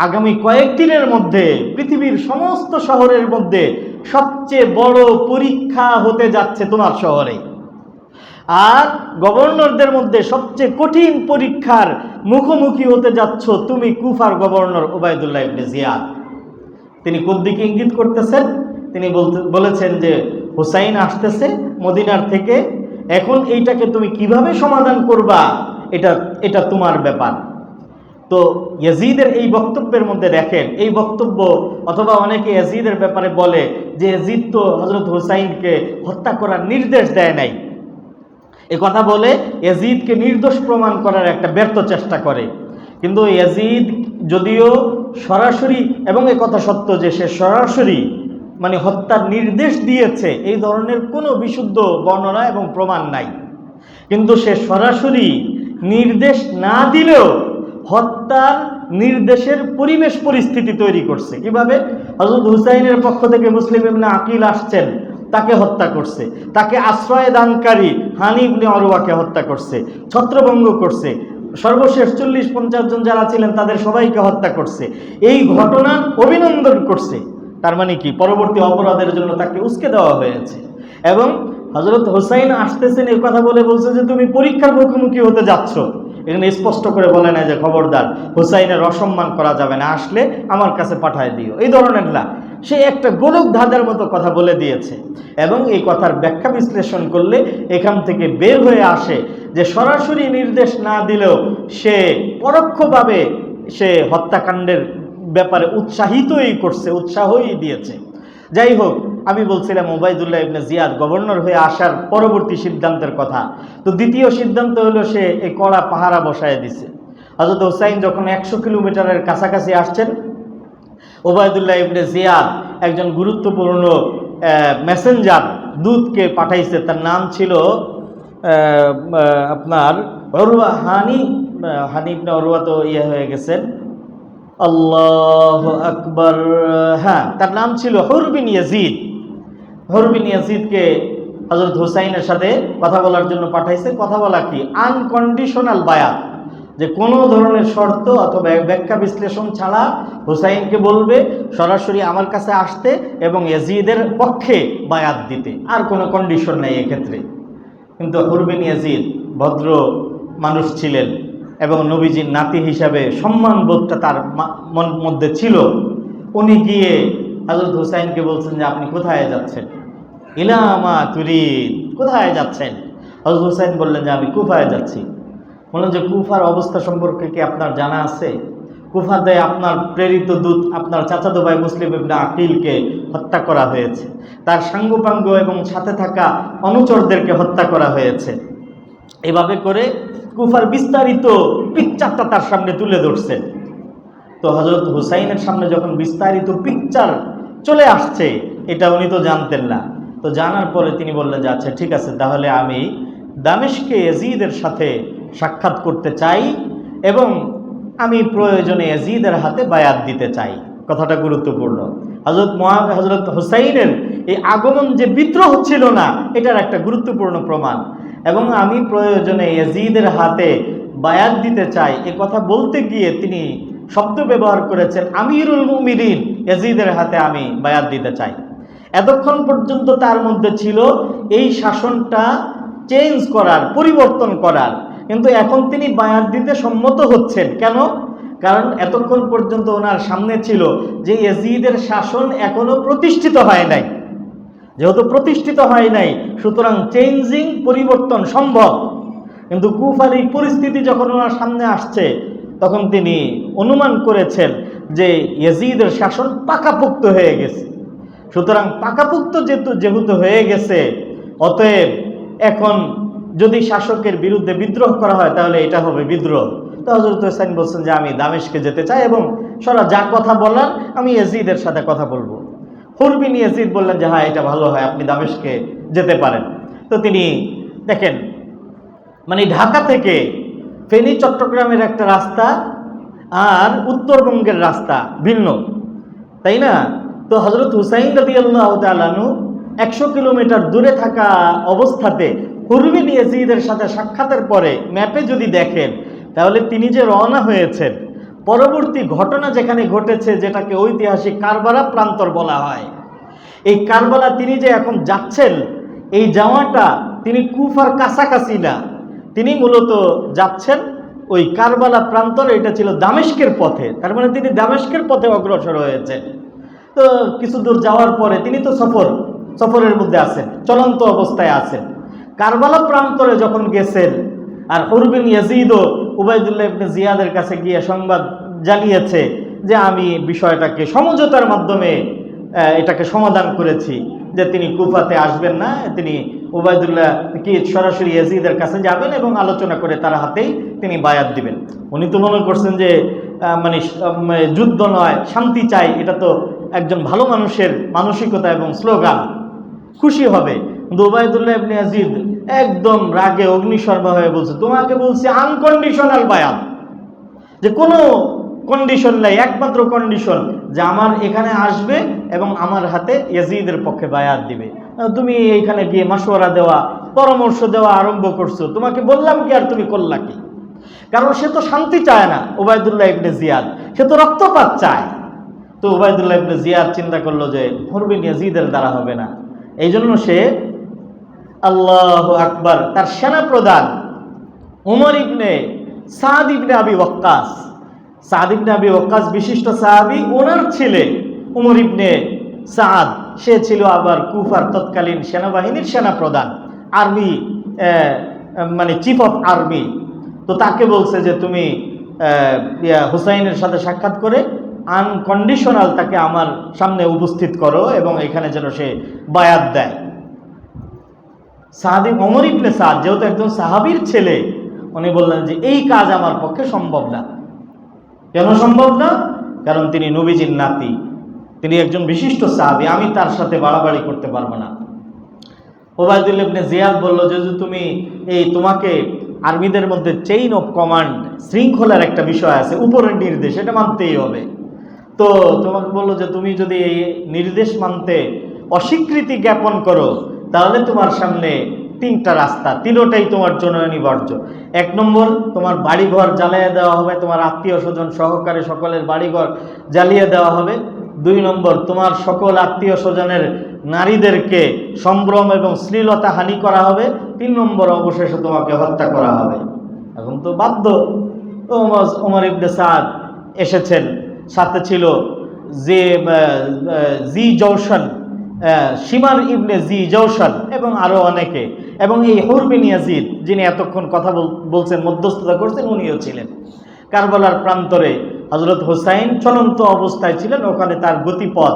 আগামী কয়েকদিনের মধ্যে পৃথিবীর সমস্ত শহরের মধ্যে সবচেয়ে বড় পরীক্ষা হতে যাচ্ছে তোমার শহরে, আর গভর্নরদের মধ্যে সবচেয়ে কঠিন পরীক্ষার মুখোমুখি হতে যাচ্ছ তুমি, কুফার গভর্নর ওবায়দুল্লাহ ইবনে জিয়াদ। তিনি কোন দিকে ইঙ্গিত করতেছেন? তিনি বলেছেন যে হুসাইন আসতেছে মদিনার থেকে, এখন এইটাকে তুমি কিভাবে সমাধান করবা এটা তোমার ব্যাপার। তো ইয়াজিদের এই বক্তব্যের মধ্যে দেখেন, এই বক্তব্য অথবা অনেকে ইয়াজিদের ব্যাপারে বলে যে ইয়াজিদ তো হযরত হুসাইনকে হত্যা করার নির্দেশ দেয় নাই। এ কথা বলে ইয়াজিদকে নির্দোষ প্রমাণ করার একটা ব্যর্থ চেষ্টা করে। কিন্তু ইয়াজিদ যদিও সরাসরি, এবং এ কথা সত্য যে সে সরাসরি মানে হত্যার নির্দেশ দিয়েছে, এই ধরনের কোনো বিশুদ্ধ বর্ণনা এবং প্রমাণ নাই, কিন্তু সে সরাসরি নির্দেশ না দিলেও হত্যার নির্দেশের পরিস্থিতি তৈরি করছে। কিভাবে? হযরত হুসাইনের পক্ষ থেকে মুসলিম ইবনে আকিল আসছেন, তাকে হত্যা করছে, তাকে আশ্রয় দানকারী হানি ইবনে অরওয়াকে হত্যা করছে, ছত্রভঙ্গ করছে, সর্বশেষ 40-50 জন যারা ছিলেন তাদের সবাইকে হত্যা করছে। এই ঘটনা অভিনন্দন করছে। তার মানে কি? পরবর্তী অপরাধের জন্য তাকে উস্কে দেওয়া হয়েছে। এবং হযরত হুসাইন আসতেছেন এই কথা বলছে যে তুমি পরীক্ষার মুখোমুখি হতে যাচ্ছ। এখানে স্পষ্ট করে বলে না যে খবরদার হুসাইনের অসম্মান করা যাবে না, আসলে আমার কাছে পাঠায় দিও, এই ধরনের না। সে একটা গোলক ধাঁধার মতো কথা বলে দিয়েছে। এবং এই কথার ব্যাখ্যা বিশ্লেষণ করলে এখান থেকে বের হয়ে আসে যে সরাসরি নির্দেশ না দিলেও সে পরোক্ষভাবে সে হত্যাকাণ্ডের ব্যাপারে উৎসাহই দিয়েছে। যাই হোক, আমি বলছিলাম ওবায়দুল্লাহ ইবনে জিয়াদ গভর্নর হয়ে আসার পরবর্তী সিদ্ধান্তের কথা। তো দ্বিতীয় সিদ্ধান্ত হলো সে এই কড়া পাহারা বসায় দিছে। হযরত হুসাইন যখন 100 কিলোমিটারের কাছাকাছি আসছেন, ওবায়দুল্লাহ ইবনে জিয়াদ একজন গুরুত্বপূর্ণ মেসেঞ্জার দূতকে পাঠাইছে। তার নাম ছিল আপনার অরওয়া, হানি ইবনে অরওয়া তো হয়ে গেছেন, আল্লাহু আকবার, হ্যাঁ, তার নাম ছিল হুর বিন ইয়াজিদ। হুর বিন ইয়াজিদকে হযরত হুসাইনের সাথে কথা বলার জন্য পাঠাইছে। কথা বলা কি? আনকন্ডিশনাল বায়াত, যে কোনো ধরনের শর্ত অথবা ব্যাখ্যা বিশ্লেষণ ছাড়া হুসাইনকে বলবে সরাসরি আমার কাছে আসতে এবং ইয়াজিদের পক্ষে বায়াত দিতে, আর কোনো কন্ডিশন নেই এক্ষেত্রে। কিন্তু হুর বিন ইয়াজিদ ভদ্র মানুষ ছিলেন এবং নবীজির নাতি হিসাবে সম্মানবোধটা তার মধ্যে ছিল। উনি গিয়ে হযরত হুসাইনকে বলছেন যে আপনি কোথায় যাচ্ছেন? ইলা মা তুরিদ, কোথায় যাচ্ছেন? হযরত হুসাইন বললেন যে আমি কুফায় যাচ্ছি। বললেন যে কুফার অবস্থা সম্পর্কে কি আপনার জানা আছে? কুফাতে আপনার প্রেরিত দূত আপনার চাচাতো ভাই মুসলিম ইবনে আকিলকে হত্যা করা হয়েছে, তার সাঙ্গপাঙ্গ এবং সাথে থাকা অনুচরদেরকে হত্যা করা হয়েছে। এভাবে করে কুফার বিস্তারিত পিকচারটা তার সামনে তুলে ধরছেন। তো হযরত হুসাইনের সামনে যখন বিস্তারিত পিকচার চলে আসছে, এটা উনি তো জানতেন না। তো জানার পরে তিনি বললেন যে আচ্ছা ঠিক আছে, তাহলে আমি দামেশকে ইয়াজিদের সাথে সাক্ষাৎ করতে চাই এবং আমি প্রয়োজনে ইয়াজিদের হাতে বায়াত দিতে চাই। কথাটা গুরুত্বপূর্ণ। হযরত হুসাইনের এই আগমন যে বিদ্রোহ ছিল না, এটার একটা গুরুত্বপূর্ণ প্রমাণ। এবং আমি প্রয়োজনে ইয়াজিদের হাতে বায়াত দিতে চাই, এ কথা বলতে গিয়ে তিনি শব্দ ব্যবহার করেছেন আমিরুল মুমিনিন, ইয়াজিদের হাতে আমি বায়াত দিতে চাই। এতক্ষণ পর্যন্ত তার মধ্যে ছিল এই শাসনটা চেঞ্জ করার, পরিবর্তন করার, কিন্তু এখন তিনি বায়াত দিতে সম্মত হচ্ছেন। কেন? কারণ এতক্ষণ পর্যন্ত ওনার সামনে ছিল যে ইয়াজিদের শাসন এখনো প্রতিষ্ঠিত হয় নাই। যেহেতু প্রতিষ্ঠিত হয় নাই, সুতরাং পরিবর্তন সম্ভব। কিন্তু কুফার এই পরিস্থিতি যখন ওনার সামনে আসছে, তখন তিনি অনুমান করেছেন যে ইয়াজিদের শাসন পাকাপোক্ত হয়ে গেছে। সুতরাং পাকাপোক্ত যেহেতু হয়ে গেছে, অতএব এখন যদি শাসকের বিরুদ্ধে বিদ্রোহ করা হয় তাহলে এটা হবে বিদ্রোহ। তো হযরত হুসাইন বলছেন যে আমি দামেস্কে যেতে চাই এবং যা কথা বলার আমি ইয়াজিদের সাথে কথা বলবো। হুর বিন ইয়াজিদ বললেন যে হ্যাঁ, এটা ভালো হয়, আপনি দামেস্কে যেতে পারেন। তো তিনি দেখেন, মানে ঢাকা থেকে ফেনী চট্টগ্রামের একটা রাস্তা আর উত্তরবঙ্গের রাস্তা ভিন্ন, তাই না? তো হযরত হুসাইন রাদিয়াল্লাহু তাআলা আনহু 100 কিলোমিটার দূরে থাকা অবস্থাতে হুর বিন ইয়াজিদের সাথে সাক্ষাতের পরে ম্যাপে যদি দেখেন তাহলে তিনি যে রওনা হয়েছেন, পরবর্তী ঘটনা যেখানে ঘটেছে, যেটাকে ঐতিহাসিক কারবালা প্রান্তর বলা হয়, এই কারবালা তিনি যে এখন যাচ্ছেন, এই যাওয়াটা তিনি কুফার কাছাকাছি না, তিনি মূলত যাচ্ছেন ওই কারবালা প্রান্তরে। এটা ছিল দামেস্কের পথে, তার মানে তিনি দামেস্কের পথে অগ্রসর হয়েছেন। তো কিছু দূর যাওয়ার পরে তিনি তো সফরের মধ্যে আছেন, চলন্ত অবস্থায় আছেন। কারবালা প্রান্তরে যখন গেছেন, আর হুর বিন ইয়াজিদও উবাইদুল্লাহ ইবনে জিয়াদের কাছে গিয়ে সংবাদ জানিয়েছে যে আমি বিষয়টাকে সমঝোতার মাধ্যমে এটাকে সমাধান করেছি, যে তিনি কুফাতে আসবেন না, তিনি উবাইদুল্লাহ কি সরাসরি ইয়াজিদের কাছে যাবেন এবং আলোচনা করে তার হাতেই তিনি বায়াত দিবেন। উনি তো মনে করছেন যে মানে যুদ্ধ নয়, শান্তি চাই, এটা তো একজন ভালো মানুষের মানসিকতা এবং স্লোগান, খুশি হবে। কিন্তু উবাইদুল্লাহ ইবনে ইয়াজিদ একদম রাগে অগ্নিশর্মা হয়ে বলছে, তোমাকে বলছি আনকন্ডিশনাল বায়াত, যে কোনো কন্ডিশন নাই, একমাত্র কন্ডিশন যে আমার এখানে আসবে এবং আমার হাতে ইয়াজিদের পক্ষে বায়াত দিবে। তুমি এইখানে গিয়ে মাশওয়ারা দেওয়া, পরামর্শ দেওয়া আরম্ভ করছো, তোমাকে বললাম কি আর তুমি করলা কি? কারণ সে তো শান্তি চায় না, উবাইদুল্লাহ ইবনে জিয়াদ, সে তো রক্তপাত চায়। তো উবাইদুল্লাহ ইবনে জিয়াদ চিন্তা করলো যে হুর বিন ইয়াজিদের দ্বারা হবে না, এই জন্য সে আল্লাহু আকবার, তার সেনা প্রধান উমর ইবনে সাদ ইবনে আবি ওয়াক্কাস, সাদ ইবনে আবি ওয়াক্কাস বিশিষ্ট সাহাবী, ওনার ছেলে উমর ইবনে সাদ, সে ছিল আবার কুফার তৎকালীন সেনাবাহিনীর সেনা প্রধান, আর্মি মানে চিফ অফ আর্মি। তো তাকে বলছে যে তুমি হুসাইনের সাথে সাক্ষাৎ করে আনকন্ডিশনাল তাকে আমার সামনে উপস্থিত করো এবং এখানে যেন সে বায়াত দেয়। সাহাবী ওমর ইবনে সাদ যেহেতু একজন সাহাবীর ছেলে, উনি বললেন যে এই কাজ আমার পক্ষে সম্ভব না। কেন সম্ভব না? কারণ তিনি নবীজির নাতি, তিনি একজন বিশিষ্ট সাহাবী, আমি তার সাথে বাড়াবাড়ি করতে পারবো না। উবাইদুল্লাহ ইবনে জিয়াদ বলল যে তুমি তোমাকে আর্মিদের মধ্যে চেইন অফ কমান্ড, শৃঙ্খলার একটা বিষয় আছে, উপরের নির্দেশ, এটা মানতেই হবে। তো তোমাকে বললো যে তুমি যদি এই নির্দেশ মানতে অস্বীকৃতি জ্ঞাপন করো তাহলে তোমার সামনে তিনটা রাস্তা, তিনটাই তোমার জন্য অনিবার্য। 1 নম্বর, তোমার বাড়িঘর জ্বালিয়ে দেওয়া হবে, তোমার আত্মীয় স্বজন সহকারে সকলের বাড়িঘর জ্বালিয়ে দেওয়া হবে। 2 নম্বর, তোমার সকল আত্মীয় স্বজনের নারীদেরকে সম্ভ্রম এবং শ্লীলতা হানি করা হবে। 3 নম্বর, অবশেষে তোমাকে হত্যা করা হবে। এখন তো বাধ্য। ওমর ইবনে সাদ এসেছেন, সাথে ছিল জি জৌশন, শিমার ইবনে জি জৌশন এবং আরো অনেকে, এবং এই হুর বিন ইয়াজিদ যিনি এতক্ষণ কথা বলছেন, মধ্যস্থতা করছেন, উনিও ছিলেন। কারবালার প্রান্তরে হযরত হুসাইন চলন্ত অবস্থায় ছিলেন, ওখানে তার গতিপথ,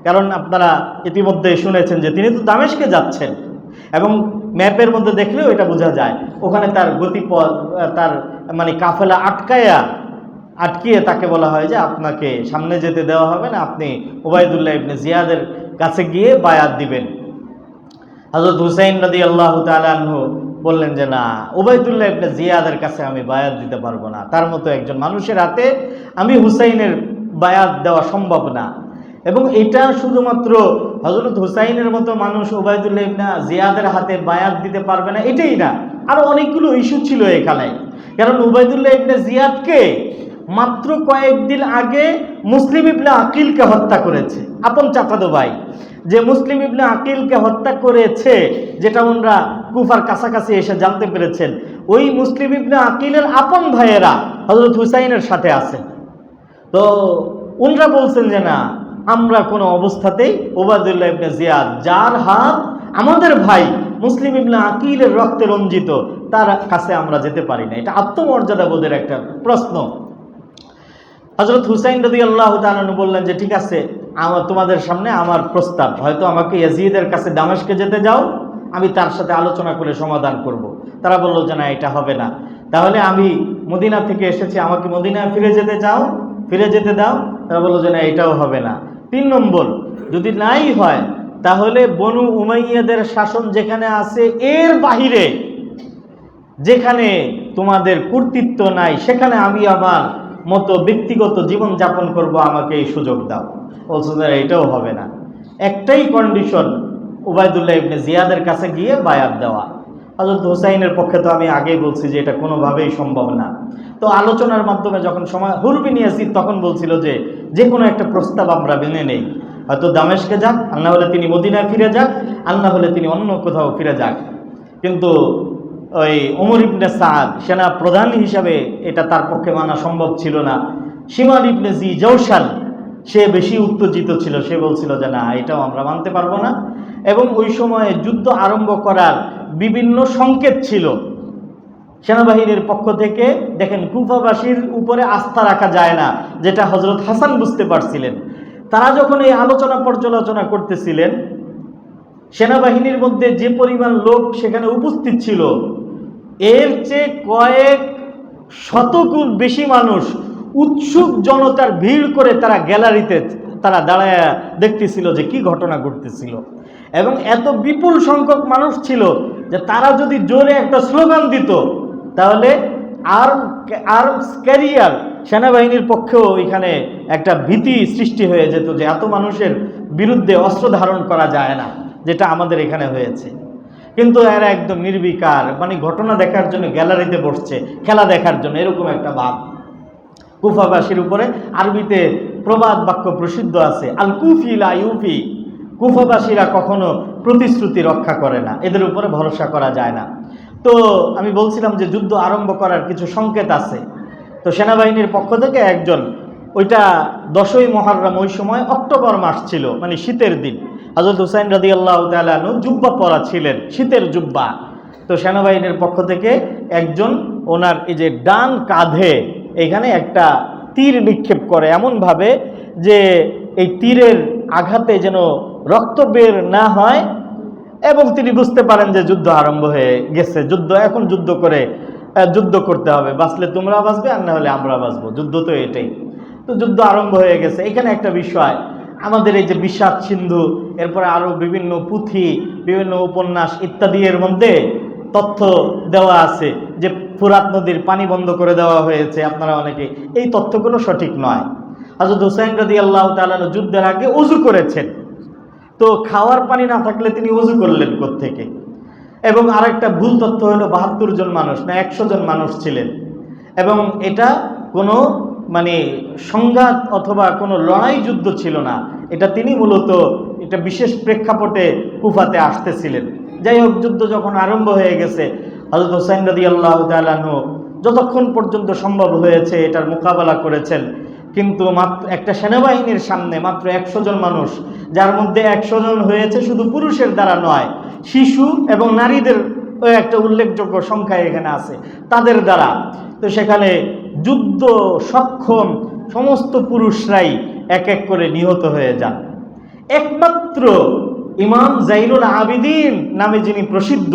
কারণ আপনারা ইতিমধ্যে শুনেছেন যে তিনি তো দামেস্কে যাচ্ছেন এবং ম্যাপের মধ্যে দেখলেও এটা বোঝা যায়, ওখানে তার গতিপথ, তার মানে কাফেলা আটকিয়ে তাকে বলা হয় যে আপনাকে সামনে যেতে দেওয়া হবে না, আপনি উবাইদুল্লাহ ইবনে জিয়াদের কাছে গিয়ে বায়াত দিবেন। হযরত হুসাইন রাদিয়াল্লাহু তাআলা আনহু বললেন যে না, উবাইদুল্লাহ ইবনে জিয়াদের কাছে আমি বায়াত দিতে পারবো না, তার মতো একজন মানুষের হাতে আমি হুসাইনের বায়াত দেওয়া সম্ভব না। এবং এটা শুধুমাত্র হযরত হুসাইনের মতো মানুষ উবাইদুল্লাহ ইবনে জিয়াদের হাতে বায়াত দিতে পারবে না এটাই না, আরো অনেকগুলো ইস্যু ছিল এখানে। কারণ উবাইদুল্লাহ ইবনে জিয়াদকে মাত্র কয়েকদিন আগে মুসলিম ইবনে আকিলকে হত্যা করেছে, আপন চাচাতো ভাই যে মুসলিম ইবনে আকিলকে হত্যা করেছে, যেটা ওনারা কুফার কাছাকাছি এসে জানতে পেরেছেন, ওই মুসলিম ইবনে আকিলের আপন ভাইয়েরা হযরত হুসাইনের সাথে আছে। তো ওনারা বলছেন যে না, আমরা কোনো অবস্থাতেই উবাইদুল্লাহ ইবনে জিয়াদ, যার হাত আমাদের ভাই মুসলিম ইবনে আকিলের রক্তে রঞ্জিত, তার কাছে আমরা যেতে পারি না। এটা আত্মমর্যাদা বোধের একটা প্রশ্ন। হযরত হুসাইন রাদিয়াল্লাহু তাআলা আনহু বললেন যে ঠিক আছে, তোমাদের সামনে আমার প্রস্তাব, হয়তো আমাকে ইয়াজিদের কাছে দামেস্কে যেতে যাও, আমি তার সাথে আলোচনা করে সমাধান করব। তারা বলল যে না, এটা হবে না। তাহলে আমি মদিনা থেকে এসেছি, আমাকে মদিনায় ফিরে যেতে দাও। তারা বলল যে না, এটাও হবে না। 3 নম্বর, যদি নাই হয় তাহলে বনু উমাইয়াদের শাসন যেখানে আছে এর বাহিরে যেখানে তোমাদের কর্তৃত্ব নাই সেখানে আমি আমার মতো ব্যক্তিগত জীবন যাপন করব, আমাকে এই সুযোগ দাও। বলছে এটাও হবে না। একটাই কন্ডিশন, উবাইদুল্লাহ ইবনে জিয়াদের কাছে গিয়ে বায়াত দেওয়া। হযরত হুসাইনের পক্ষে তো আমি আগেই বলছি যে এটা কোনোভাবেই সম্ভব না। তো আলোচনার মাধ্যমে যখন সময়, হুর বিন ইয়াজিদ তখন বলছিল যে কোনো একটা প্রস্তাব আমরা মেনে নেই, হয়তো দামেস্কে যাক, আর না হলে তিনি মদিনায় ফিরে যাক, আর না হলে তিনি অন্য কোথাও ফিরে যাক। কিন্তু ওই ওমর ইবনে সাদ সেনা প্রধান হিসাবে এটা তার পক্ষে মানা সম্ভব ছিল না। শিমাল ইবনে জি জৌশান সে বেশি উত্তেজিত ছিল, সে বলছিল যে না, এটাও আমরা মানতে পারবো না। এবং ওই সময়ে যুদ্ধ আরম্ভ করার বিভিন্ন সংকেত ছিল সেনাবাহিনীর পক্ষ থেকে। দেখেন, কুফাবাসীর উপরে আস্থা রাখা যায় না, যেটা হযরত হাসান বুঝতে পারছিলেন। তারা যখন এই আলোচনা পর্যালোচনা করতেছিলেন, সেনাবাহিনীর মধ্যে যে পরিমাণ লোক সেখানে উপস্থিত ছিল এর চেয়ে কয়েক শতগুণ বেশি মানুষ উৎসুক জনতার ভিড় করে তারা গ্যালারিতে তারা দাঁড়ায় দেখতেছিল যে কি ঘটনা ঘটতেছিল। এবং এত বিপুল সংখ্যক মানুষ ছিল যে তারা যদি জোরে একটা স্লোগান দিত তাহলে আর্মস ক্যারিয়ার সেনাবাহিনীর পক্ষেও এখানে একটা ভীতি সৃষ্টি হয়ে যেত যে এত মানুষের বিরুদ্ধে অস্ত্র ধারণ করা যায় না, যেটা আমাদের এখানে হয়েছে। কিন্তু এরা একদম নির্বিকার, মানে ঘটনা দেখার জন্য গ্যালারিতে বসছে, খেলা দেখার জন্য, এরকম একটা ভাব। কুফাবাসীর উপরে আরবিতে প্রবাদ বাক্য প্রসিদ্ধ আছে, আল কুফি লা ইউফি, কুফাবাসীরা কখনো প্রতিশ্রুতি রক্ষা করে না, এদের উপরে ভরসা করা যায় না। তো আমি বলছিলাম যে যুদ্ধ আরম্ভ করার কিছু সংকেত আছে। তো সেনাবাহিনীর পক্ষ থেকে একজন, ওইটা 10ই মুহররম, ওই সময় অক্টোবর মাস ছিল, মানে শীতের দিন। হযরত হুসাইন রাদিয়াল্লাহু তাআলা আনহু জুব্বা পরা ছিলেন, শীতের জুব্বা। তো সেনাবাহিনীর পক্ষ থেকে একজন ওনার এই যে ডান কাঁধে এখানে একটা তীর নিক্ষেপ করে এমনভাবে যে এই তীরের আঘাতে যেন রক্ত বের না হয়, এবং তিনি বুঝতে পারেন যে যুদ্ধ আরম্ভ হয়ে গেছে, এখন যুদ্ধ করতে হবে, বাঁচলে তোমরা বাঁচবে আর না হলে আমরা বাঁচবো, যুদ্ধ তো এটাই। তো যুদ্ধ আরম্ভ হয়ে গেছে। এখানে একটা বিষয়, আমাদের এই যে বিষাদ সিন্ধু, এরপরে আরও বিভিন্ন পুঁথি, বিভিন্ন উপন্যাস ইত্যাদি এর মধ্যে তথ্য দেওয়া আছে যে ফুরাত নদীর পানি বন্ধ করে দেওয়া হয়েছে। আপনারা অনেকে, এই তথ্যগুলো সঠিক নয়। হযরত হুসাইন রাদিয়াল্লাহু তাআলা যুদ্ধের আগে ওযু করেছেন, তো খাওয়ার পানি না থাকলে তিনি ওযু করলেন কোত্থেকে? এবং আরেকটা ভুল তথ্য হলো 72 জন মানুষ না 100 জন মানুষ ছিলেন, এবং এটা কোনো মানে সংঘাত অথবা কোনো লড়াই যুদ্ধ ছিল না। এটা তিনি মূলত এটা বিশেষ প্রেক্ষাপটে কুফাতে আসতেছিলেন। যাই হোক, যুদ্ধ যখন আরম্ভ হয়ে গেছে, হযরত হুসাইন রাদিয়াল্লাহু তাআলা আনহু যতক্ষণ পর্যন্ত সম্ভব হয়েছে এটার মোকাবেলা করেছেন। কিন্তু মাত্র একটা সেনাবাহিনীর সামনে মাত্র 100 জন মানুষ, যার মধ্যে 100 জন হয়েছে শুধু পুরুষের দ্বারা নয়, শিশু এবং নারীদের একটা উল্লেখযোগ্য সংখ্যা এখানে আছে তাদের দ্বারা। তো সেখানে যুদ্ধ সক্ষম সমস্ত পুরুষরাই এক এক করে নিহত হয়ে যান। একমাত্র ইমাম জাইনুল আবিদিন নামে যিনি প্রসিদ্ধ,